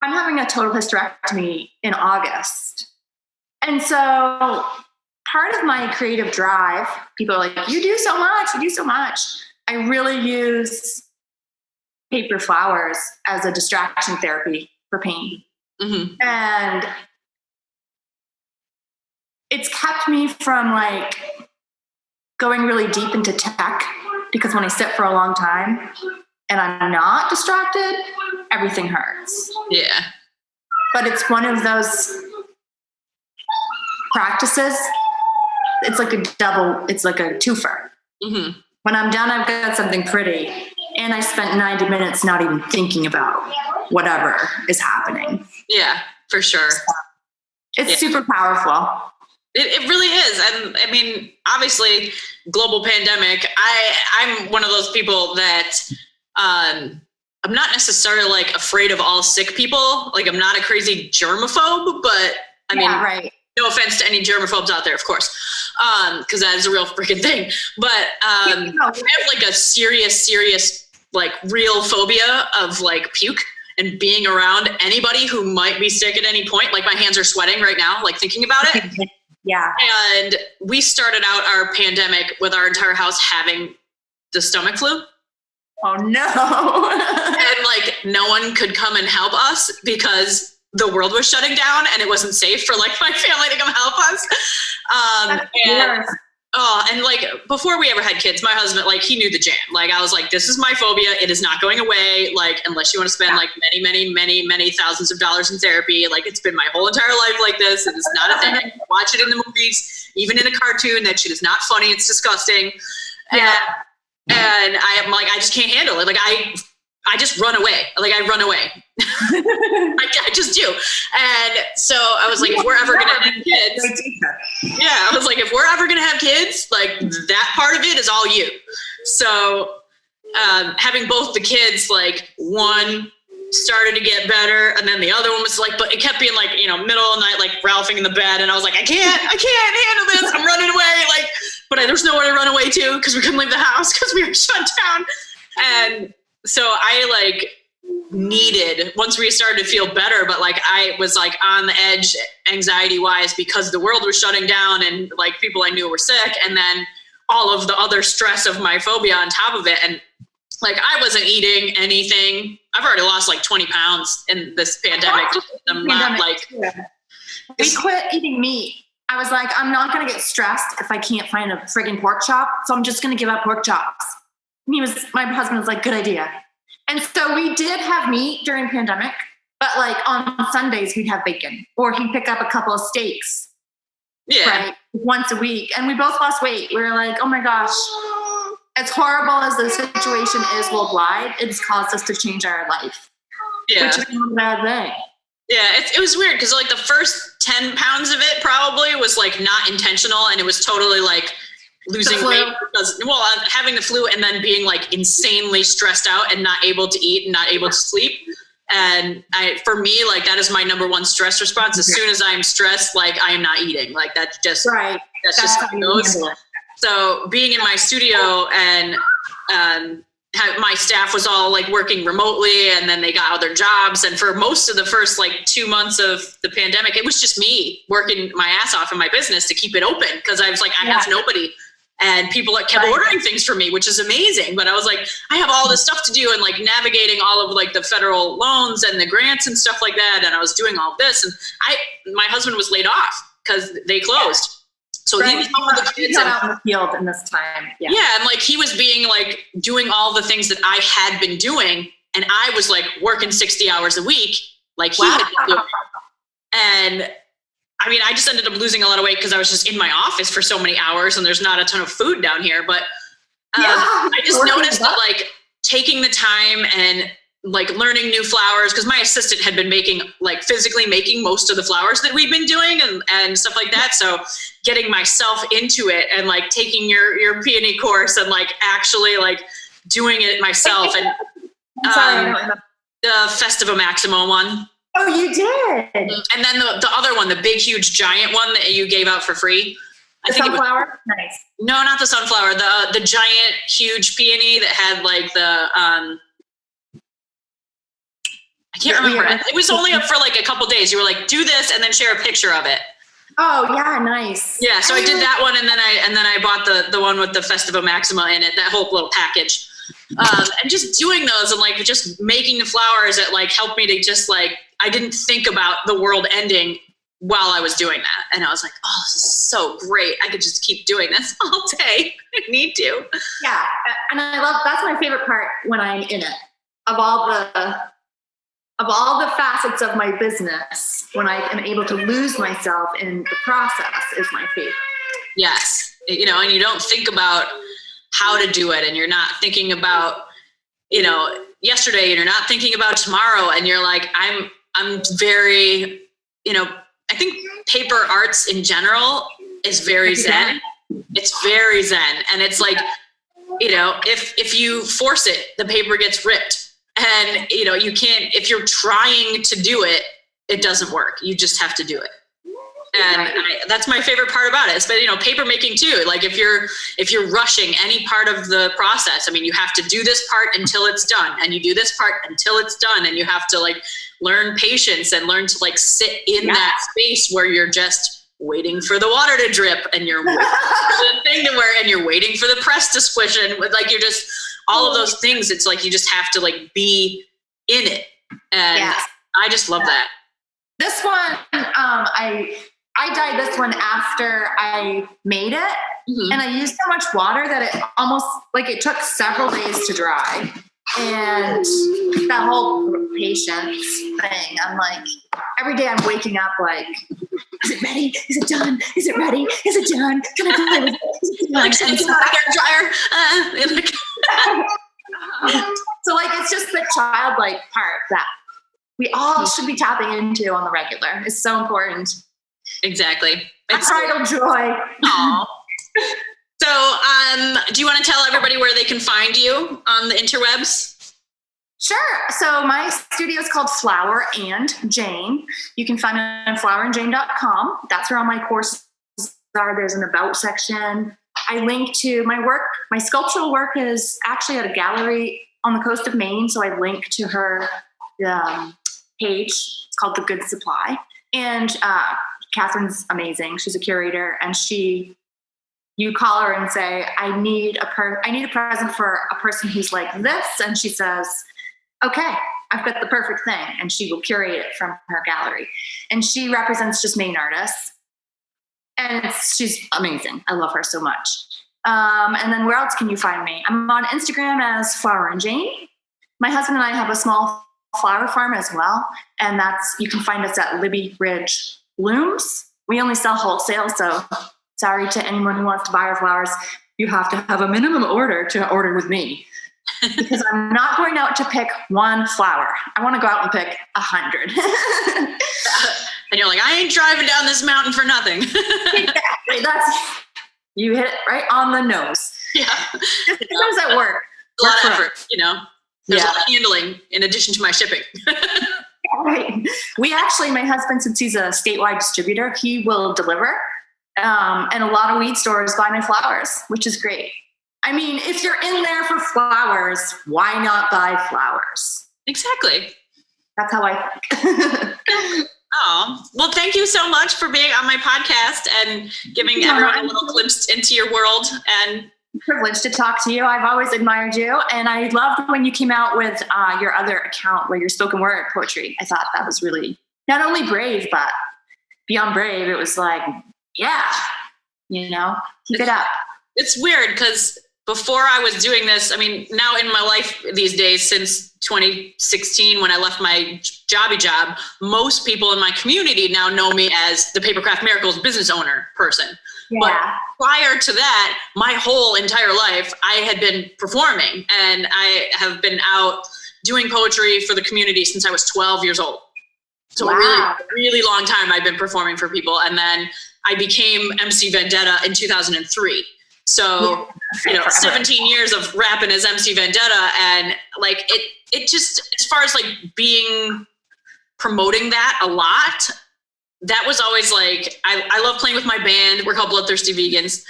I'm having a total hysterectomy in August. And so part of my creative drive, people are like, you do so much. I really use paper flowers as a distraction therapy for pain. Mm-hmm. And it's kept me from like going really deep into tech, because when I sit for a long time and I'm not distracted, everything hurts. Yeah. But it's one of those practices. It's like a twofer. Mm-hmm. When I'm done, I've got something pretty. And I spent 90 minutes not even thinking about whatever is happening. Yeah, for sure. It's super powerful. It really is. And I mean, obviously, global pandemic, I'm one of those people that I'm not necessarily like afraid of all sick people. Like, I'm not a crazy germaphobe, but I mean, right. No offense to any germaphobes out there, of course, because that is a real freaking thing. But I have like a serious, like real phobia of like puke and being around anybody who might be sick at any point. Like, my hands are sweating right now, like thinking about it. Yeah. And we started out our pandemic with our entire house having the stomach flu. Oh no. And like, no one could come and help us because the world was shutting down and it wasn't safe for like my family to come help us. And like, before we ever had kids, my husband, like, he knew the jam. Like, I was like, this is my phobia. It is not going away. Like, unless you want to spend like many thousands of dollars in therapy. Like, it's been my whole entire life like this. It is not a thing. I can watch it in the movies, even in a cartoon. That shit is not funny. It's disgusting. Yeah. And I am like, I just can't handle it. Like, I just run away. Like, I run away. I just do. And so I was like, if we're ever going to have kids, I was like, if we're ever going to have kids, like, that part of it is all you. So having both the kids, like, one started to get better, and then the other one was like, but it kept being like, you know, middle of the night, like ralphing in the bed, and I was like, I can't handle this. I'm running away. Like, but there's nowhere to run away to because we couldn't leave the house because we were shut down. And so I like needed, once we started to feel better, but like I was like on the edge anxiety wise because the world was shutting down and like people I knew were sick, and then all of the other stress of my phobia on top of it. And like, I wasn't eating anything. I've already lost like 20 pounds in this pandemic. I'm not like, we quit eating meat. I was like, I'm not going to get stressed if I can't find a friggin' pork chop. So I'm just going to give up pork chops. And my husband was like, good idea. And so we did have meat during pandemic, but like on Sundays we'd have bacon, or he'd pick up a couple of steaks. Yeah. Right. Once a week. And we both lost weight. We were like, oh my gosh, as horrible as the situation is worldwide, it's caused us to change our life. Yeah. Which is not a bad thing. Yeah, it was weird because like the first 10 pounds of it probably was like not intentional, and it was totally like losing weight because, well, having the flu and then being like insanely stressed out and not able to eat and not able to sleep. And for me, like, that is my number one stress response. As soon as I'm stressed, like, I am not eating. Like, that's just right. That's just how it goes. So being in my studio and my staff was all like working remotely, and then they got other jobs. And for most of the first like 2 months of the pandemic, it was just me working my ass off in my business to keep it open, because I was like, I have nobody. And people kept ordering things from me, which is amazing. But I was like, I have all this stuff to do, and like navigating all of like the federal loans and the grants and stuff like that. And I was doing all of this, and my husband was laid off because they closed. So he was home with the kids out in the field in this time. Yeah, and like he was being like doing all the things that I had been doing, and I was like working 60 hours a week, like he had been doing. And I mean, I just ended up losing a lot of weight because I was just in my office for so many hours, and there's not a ton of food down here. But I just noticed that like taking the time and like learning new flowers, because my assistant had been physically making most of the flowers that we've been doing and stuff like that. So getting myself into it and like taking your peony course and like actually like doing it myself. And the Festiva Maximo one. Oh, you did? And then the other one, the big, huge, giant one that you gave out for free. I think sunflower? Nice. No, not the sunflower. The giant, huge peony that had like the I can't remember. It was only up for like a couple days. You were like, do this and then share a picture of it. Oh yeah, nice. Yeah, so I did that one, and then I bought the one with the Festival Maxima in it, that whole little package. And just doing those and like just making the flowers, it like helped me to just like, I didn't think about the world ending while I was doing that. And I was like, oh, this is so great. I could just keep doing this all day. I need to. Yeah, and that's my favorite part when I'm in it. Of all the facets of my business, when I am able to lose myself in the process is my favorite. Yes. And you don't think about how to do it, and you're not thinking about, yesterday, and you're not thinking about tomorrow, and you're like, I'm very, I think paper arts in general is very zen. It's very zen. And it's like, if you force it, the paper gets ripped. And, you can't, if you're trying to do it, it doesn't work. You just have to do it. And that's my favorite part about it. But, paper making too. Like if you're rushing any part of the process, I mean, you have to do this part until it's done, and you do this part until it's done. And you have to like learn patience and learn to like sit in that space where you're just waiting for the water to drip, and you're waiting for the thing to wear, and you're waiting for the press to squish, and like you're just all of those things. It's like you just have to like be in it, and I just love that. This one, I dyed this one after I made it, and I used so much water that it almost like it took several days to dry. And that whole patience thing, I'm like, every day I'm waking up like, is it ready? Is it done? Is it ready? Is it done? Can I play with it? Is it done? Like, it's not a hair dryer. So like, it's just the childlike part that we all should be tapping into on the regular. It's so important. Exactly. It's bridal joy. Aww. So, do you want to tell everybody where they can find you on the interwebs? Sure. So my studio is called Flower and Jane. You can find it on flowerandjane.com. That's where all my courses are. There's an about section. I link to my work. My sculptural work is actually at a gallery on the coast of Maine. So I link to her page. It's called The Good Supply. And Catherine's amazing. She's a curator, and you call her and say, I need a present for a person who's like this. And she says, okay, I've got the perfect thing. And she will curate it from her gallery. And she represents just Maine artists. And she's amazing. I love her so much. And then where else can you find me? I'm on Instagram as Flower and Jane. My husband and I have a small flower farm as well. And you can find us at Libby Ridge Blooms. We only sell wholesale, so sorry to anyone who wants to buy our flowers. You have to have a minimum order to order with me, because I'm not going out to pick one flower. I want to go out and pick 100. And you're like, I ain't driving down this mountain for nothing. Exactly. You hit it right on the nose. Yeah. How does that work? A lot of effort, There's a lot of handling in addition to my shipping. Right. We actually, my husband, since he's a statewide distributor, he will deliver. And a lot of weed stores buy my flowers, which is great. I mean, if you're in there for flowers, why not buy flowers? Exactly. That's how I think. Oh, well, thank you so much for being on my podcast and giving everyone a little glimpse into your world. And privileged to talk to you. I've always admired you. And I loved when you came out with your other account where you're spoken word poetry. I thought that was really not only brave, but beyond brave. It was like, yeah, keep it up. It's weird because before I was doing this, I mean, now in my life these days, since 2016, when I left my job, most people in my community now know me as the Papercraft Miracles business owner person. Yeah. But prior to that, my whole entire life, I had been performing, and I have been out doing poetry for the community since I was 12 years old. So a really, really long time I've been performing for people. And then I became MC Vendetta in 2003. So, 17 years of rapping as MC Vendetta, and like it just, as far as like promoting that a lot, that was always like, I love playing with my band. We're called Bloodthirsty Vegans.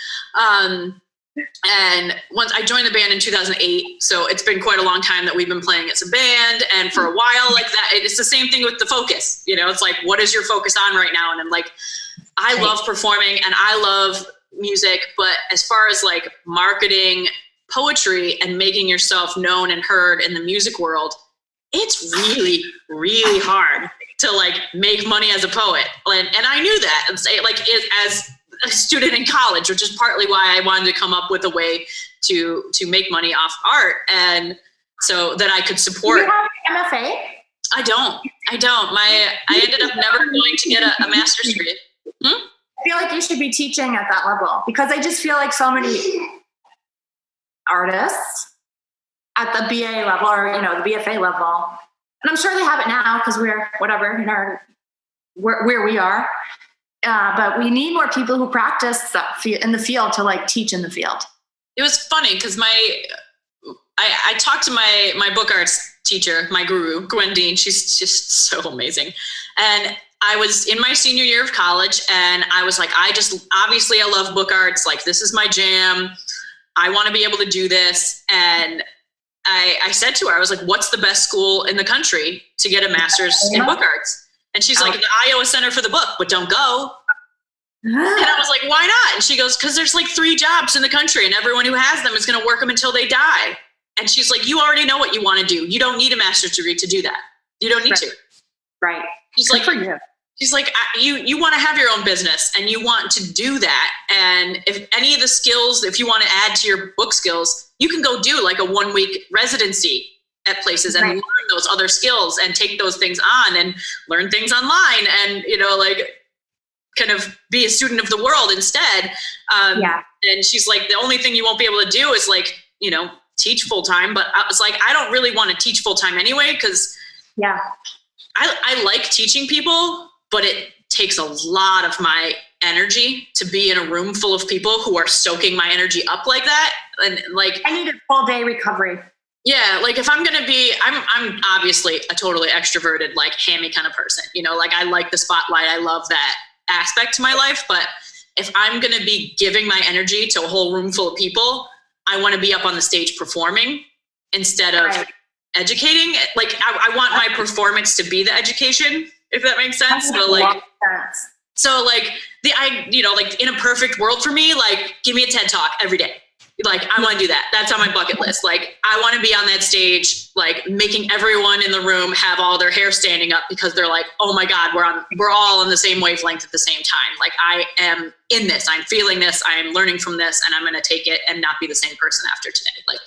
And once I joined the band in 2008, so it's been quite a long time that we've been playing as a band. And for a while, like that, it's the same thing with the focus. You know, it's like, what is your focus on right now? And I'm like, I love performing and I love music, but as far as like marketing poetry and making yourself known and heard in the music world, it's really, really hard to like make money as a poet. And I knew that, and say like as a student in college, which is partly why I wanted to come up with a way to make money off art, and so that I could support. Do you have an MFA? I don't. I ended up never going to get a master's degree. I feel like you should be teaching at that level, because I just feel like so many artists at the BA level, or the BFA level, and I'm sure they have it now because we're where we are. But we need more people who practice in the field to like teach in the field. It was funny because I talked to my book arts teacher, my guru, Gwen Dean. She's just so amazing. And I was in my senior year of college, and I was like, obviously I love book arts. Like, this is my jam. I want to be able to do this. And I said to her, I was like, what's the best school in the country to get a master's in book arts? And she's like, the Iowa Center for the Book, but don't go. And I was like, why not? And she goes, because there's like 3 jobs in the country, and everyone who has them is going to work them until they die. And she's like, you already know what you want to do. You don't need a master's degree to do that. You don't need to. Right. She's like, you want to have your own business and you want to do that. And if any of the skills, if you want to add to your book skills, you can go do like a 1-week residency at places and learn those other skills and take those things on and learn things online and, like kind of be a student of the world instead. And she's like, the only thing you won't be able to do is like, teach full time. But I was like, I don't really want to teach full time anyway, because I like teaching people, but it takes a lot of my energy to be in a room full of people who are soaking my energy up like that. And like, I need a full day recovery. Yeah, like if I'm going to be, I'm obviously a totally extroverted, like hammy kind of person, like I like the spotlight. I love that aspect to my life. But if I'm going to be giving my energy to a whole room full of people, I want to be up on the stage performing instead of educating. Like I want my performance to be the education, if that makes sense. So like like in a perfect world for me, like give me a TED Talk every day. Like, I want to do that. That's on my bucket list. Like, I want to be on that stage, like making everyone in the room have all their hair standing up because they're like, oh my God, we're all on the same wavelength at the same time. Like, I am in this, I'm feeling this, I'm learning from this, and I'm going to take it and not be the same person after today. Like,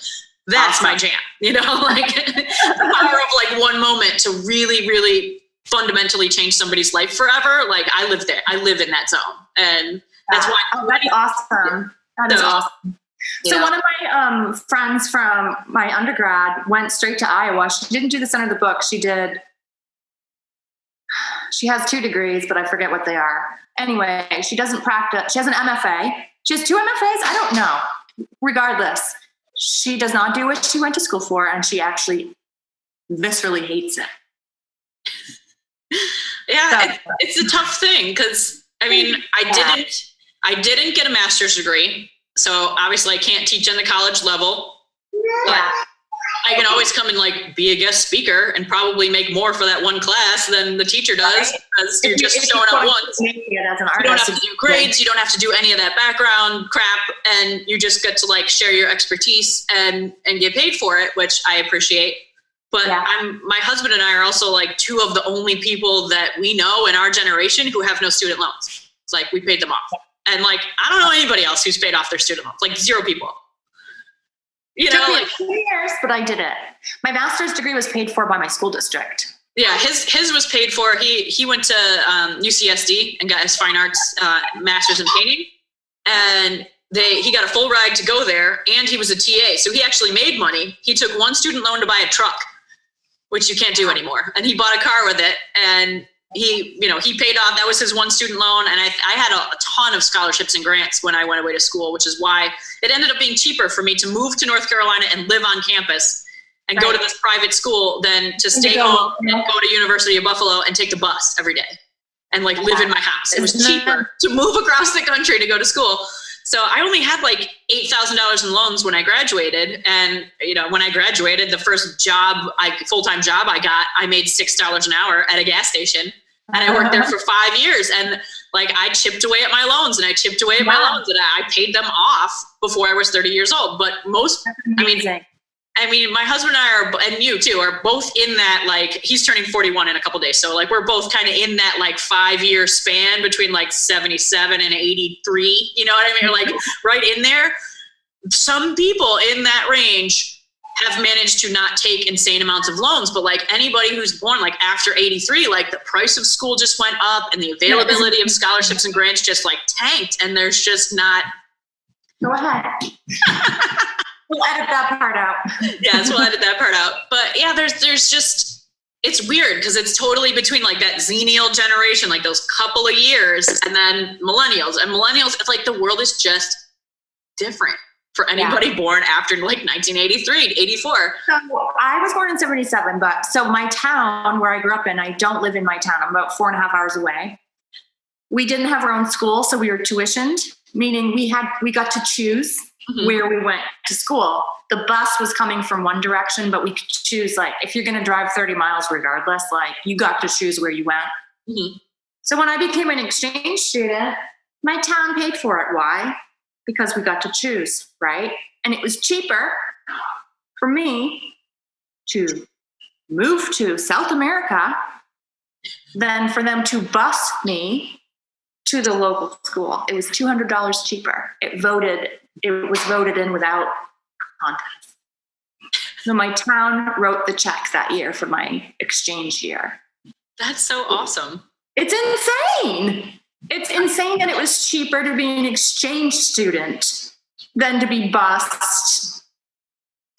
that's my jam, like the power of like one moment to really, really fundamentally change somebody's life forever. Like, I live there. I live in that zone. And that's why. Oh, that's awesome. That is awesome. So one of my friends from my undergrad went straight to Iowa. She didn't do the Center of the Book. She has 2 degrees, but I forget what they are. Anyway, she doesn't practice. She has an MFA. She has 2 MFAs? I don't know. Regardless, she does not do what she went to school for, and she actually viscerally hates it. Yeah, it's a tough thing because, I mean, I didn't get a master's degree. So obviously I can't teach on the college level, but I can always come and like be a guest speaker and probably make more for that one class than the teacher does because you're just showing up once. You don't have to do grades. You don't have to do any of that background crap. And you just get to like share your expertise and get paid for it, which I appreciate. But my husband and I are also like 2 of the only people that we know in our generation who have no student loans. It's like we paid them off. And like, I don't know anybody else who's paid off their student loans, like 0 people. Like 2 years, but I did it. My master's degree was paid for by my school district. Yeah, his was paid for. He went to UCSD and got his fine arts master's in painting, and he got a full ride to go there, and he was a TA, so he actually made money. He took 1 student loan to buy a truck, which you can't do anymore, and he bought a car with it, and he paid off. That was his 1 student loan. And I had a ton of scholarships and grants when I went away to school, which is why it ended up being cheaper for me to move to North Carolina and live on campus and go to this private school than to stay home and go to University of Buffalo and take the bus every day. and like live in my house. It was cheaper to move across the country to go to school. So I only had like $8,000 in loans when I graduated. And, you know, when I graduated, the first job, full-time job I got, I made $6 an hour at a gas station. And I worked there for 5 years. And like, I chipped away at my loans and I chipped away at my loans and I paid them off before I was 30 years old. But I mean, my husband and I are, and you too, are both in that, like, he's turning 41 in a couple days. So like, we're both kind of in that like 5-year span between like 77 and 83, you know what I mean? Like right in there. Some people in that range have managed to not take insane amounts of loans, but like anybody who's born like after 83, like the price of school just went up and the availability of scholarships and grants just like tanked. And there's just not. Go ahead. We'll edit that part out. Yes, we'll edit that part out. But yeah, there's just, it's weird because it's totally between like that Xennial generation, like those couple of years, and then millennials. And millennials, it's like the world is just different for anybody born after like 1983, 84. So I was born in 77, but so my town where I grew up in, I don't live in my town. I'm about 4.5 hours away. We didn't have our own school, so we were tuitioned, meaning we got to choose where we went to school. The bus was coming from one direction, but we could choose, like, if you're going to drive 30 miles regardless, like you got to choose where you went. So when I became an exchange student, my town paid for it. Why? Because we got to choose, right? And it was cheaper for me to move to South America than for them to bus me to the local school. It was $200 cheaper. It was voted in without contest. So my town wrote the check that year for my exchange year. That's so awesome. It's insane. It's insane that it was cheaper to be an exchange student than to be bused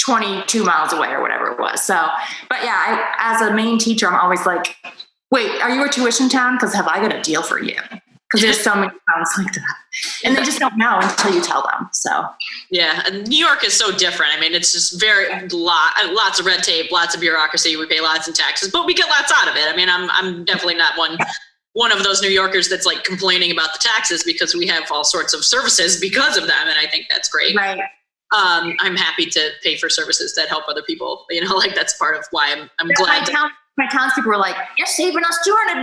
22 miles away or whatever it was. So, but yeah, as a main teacher, I'm always like, wait, are you a tuition town? Because have I got a deal for you? Because there's so many towns like that. And they just don't know until you tell them. So yeah, and New York is so different. I mean, it's just lots of red tape, lots of bureaucracy. We pay lots in taxes, but we get lots out of it. I mean, I'm definitely not one of those New Yorkers that's like complaining about the taxes, because we have all sorts of services because of them. And I think that's great. Right. I'm happy to pay for services that help other people. You know, like that's part of why I'm glad. My townspeople were like, "You're saving us $200.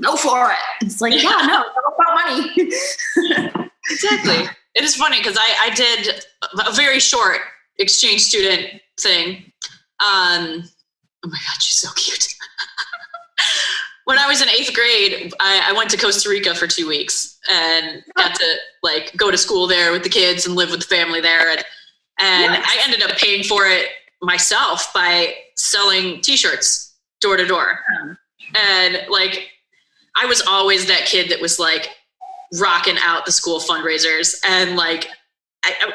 Go for it." It's like, yeah, no, it's all about money. Exactly. It is funny because I did a very short exchange student thing. Oh my God, she's so cute. When I was in 8th grade, I went to Costa Rica for 2 weeks and got to like go to school there with the kids and live with the family there. And I ended up paying for it myself by selling T-shirts door to door. And like, I was always that kid that was like rocking out the school fundraisers. And like,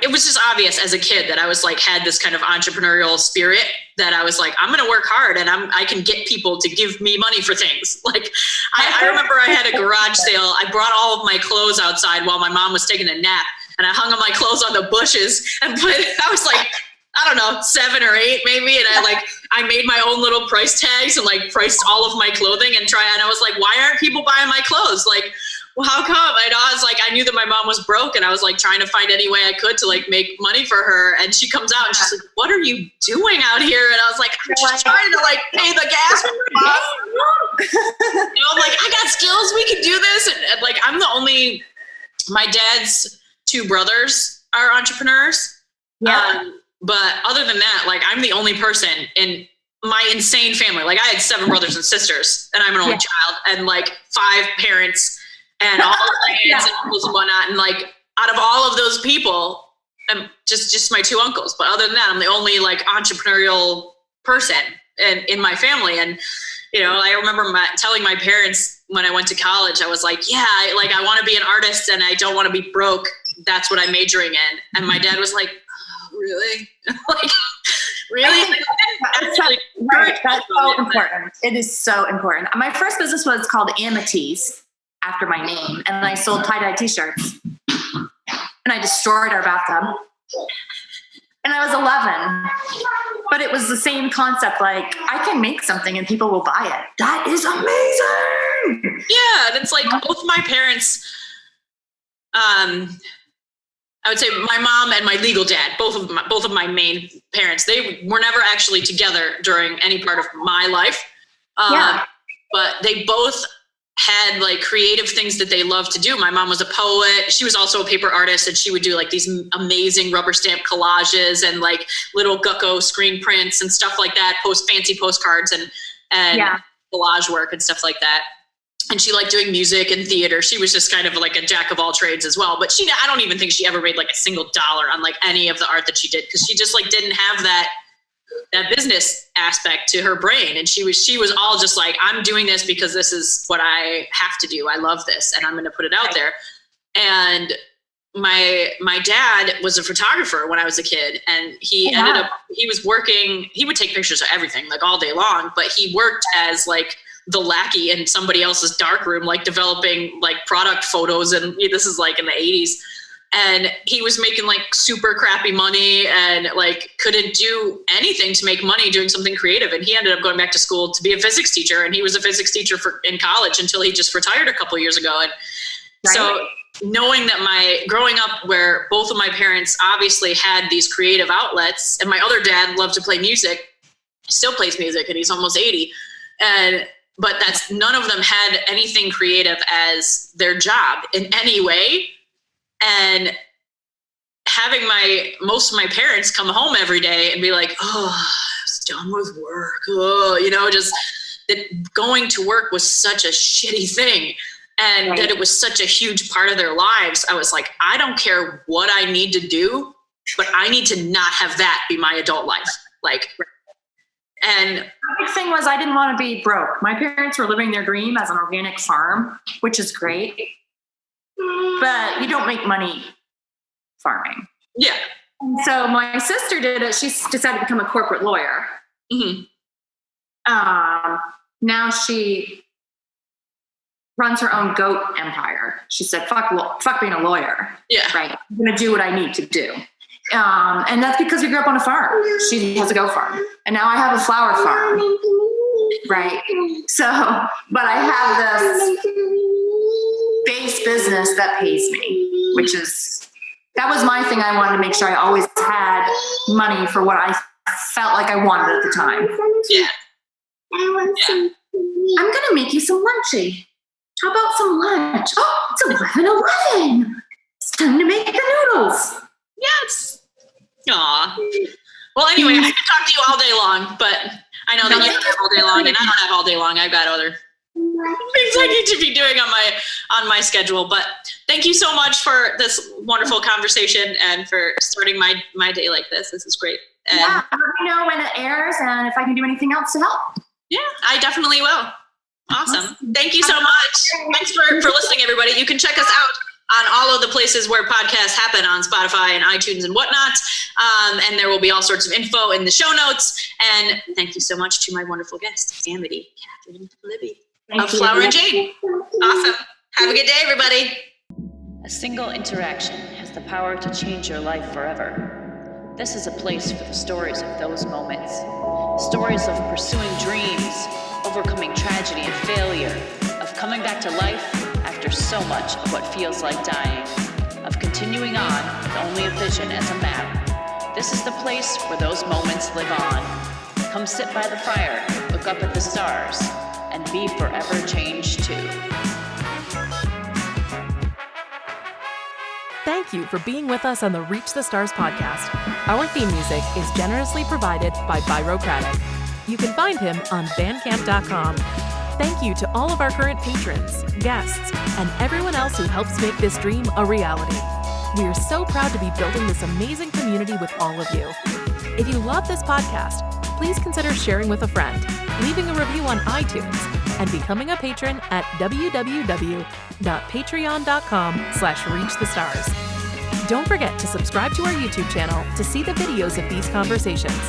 it was just obvious as a kid that I was like, had this kind of entrepreneurial spirit that I was like, I'm going to work hard and I can get people to give me money for things. Like, I remember I had a garage sale. I brought all of my clothes outside while my mom was taking a nap, and I hung up my clothes on the bushes and I was like, I don't know, 7 or 8 maybe. And I made my own little price tags and like priced all of my clothing and I was like, why aren't people buying my clothes? Like, well, how come? And I was like, I knew that my mom was broke and I was like trying to find any way I could to like make money for her. And she comes out and she's like, what are you doing out here? And I was like, I'm just trying to like pay the gas for my mom. You know, I'm like, I got skills. We can do this. And like, I'm the only, my dad's 2 brothers are entrepreneurs. Yeah. But other than that, like I'm the only person in my insane family. Like I had 7 brothers and sisters and I'm an only child, and like 5 parents and all of aunts and uncles and whatnot. And like out of all of those people, just my 2 uncles. But other than that, I'm the only like entrepreneurial person in my family. And, you know, I remember telling my parents when I went to college, I was like, yeah, like I want to be an artist and I don't want to be broke. That's what I'm majoring in. And my dad was like, really? Like, really? That's so important. It is so important. My first business was called Amity's, after my name, and I sold tie-dye T-shirts. And I destroyed our bathtub. And I was 11. But it was the same concept, like, I can make something and people will buy it. That is Yeah, and it's like both my parents, I would say my mom and my legal dad, both of my main parents, they were never actually together during any part of my life. But they both had like creative things that they loved to do. My mom was a poet. She was also a paper artist, and she would do like these amazing rubber stamp collages and like little Gucko screen prints and stuff like that, fancy postcards and collage work and stuff like that. And she liked doing music and theater. She was just kind of like a jack of all trades as well. But I don't even think she ever made like a single dollar on like any of the art that she did, because she just like didn't have that business aspect to her brain. And she was all just like, I'm doing this because this is what I have to do. I love this and I'm going to put it out there. And my dad was a photographer when I was a kid, and he would take pictures of everything like all day long, but he worked as like the lackey in somebody else's dark room, like developing like product photos. And this is like in the 80s. And he was making like super crappy money and like couldn't do anything to make money doing something creative. And he ended up going back to school to be a physics teacher. And he was a physics teacher in college until he just retired a couple years ago. And so knowing that growing up where both of my parents obviously had these creative outlets, and my other dad loved to play music, still plays music, and he's almost 80. But none of them had anything creative as their job in any way. And having most of my parents come home every day and be like, oh, I was done with work. Oh, just that going to work was such a shitty thing. And that it was such a huge part of their lives. I was like, I don't care what I need to do, but I need to not have that be my adult life. And the big thing was I didn't want to be broke. My parents were living their dream as an organic farm, which is great. But you don't make money farming. Yeah. And so my sister did it. She decided to become a corporate lawyer. Mm-hmm. Now she runs her own goat empire. She said, fuck being a lawyer. Yeah. Right. I'm going to do what I need to do. And that's because we grew up on a farm. She has a goat farm. And now I have a flower farm. Right. So, but I have this base business that pays me, that was my thing. I wanted to make sure I always had money for what I felt like I wanted at the time. Yeah. I'm going to make you some lunchy. How about some lunch? Oh, it's 11:11. It's time to make the noodles. Yes. Aw. Well, anyway, I could talk to you all day long, but I know that you have all day long, and I don't have all day long. I've got other things I need to be doing on my schedule. But thank you so much for this wonderful conversation and for starting my day like this. This is great. And let me know when it airs and if I can do anything else to help. Yeah, I definitely will. Awesome. Thank you so much. Thanks for listening, everybody. You can check us out on all of the places where podcasts happen, on Spotify and iTunes and whatnot. And there will be all sorts of info in the show notes. And thank you so much to my wonderful guest, Amity Libby of Flower and Jade. Awesome. Have a good day, everybody. A single interaction has the power to change your life forever. This is a place for the stories of those moments. Stories of pursuing dreams, overcoming tragedy and failure, of coming back to life after so much of what feels like dying, of continuing on with only a vision as a map. This is the place where those moments live on. Come sit by the fire, look up at the stars, and be forever changed too. Thank you for being with us on the Reach the Stars podcast. Our theme music is generously provided by Byrocratic. You can find him on bandcamp.com. Thank you to all of our current patrons, guests, and everyone else who helps make this dream a reality. We are so proud to be building this amazing community with all of you. If you love this podcast, please consider sharing with a friend, leaving a review on iTunes, and becoming a patron at www.patreon.com/reachthestars. Don't forget to subscribe to our YouTube channel to see the videos of these conversations.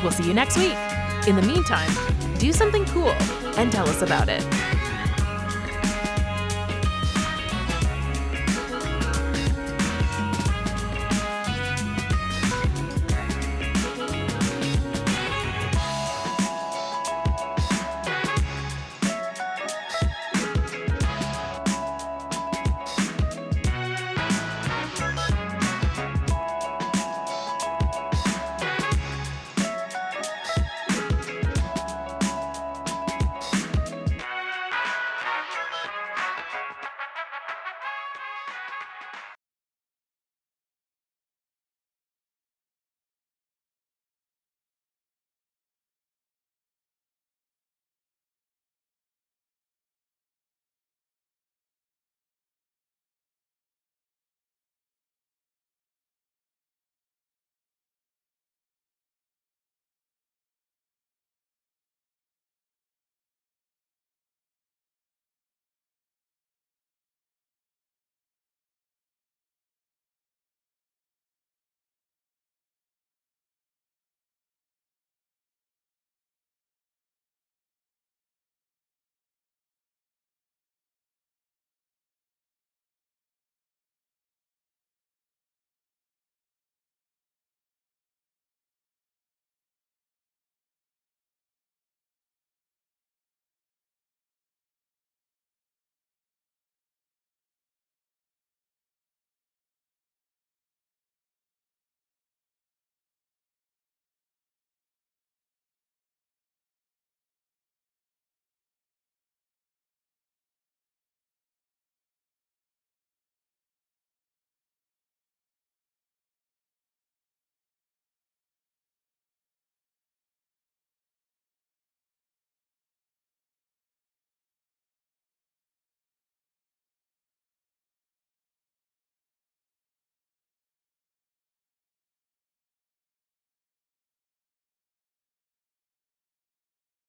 We'll see you next week. In the meantime, do something cool and tell us about it.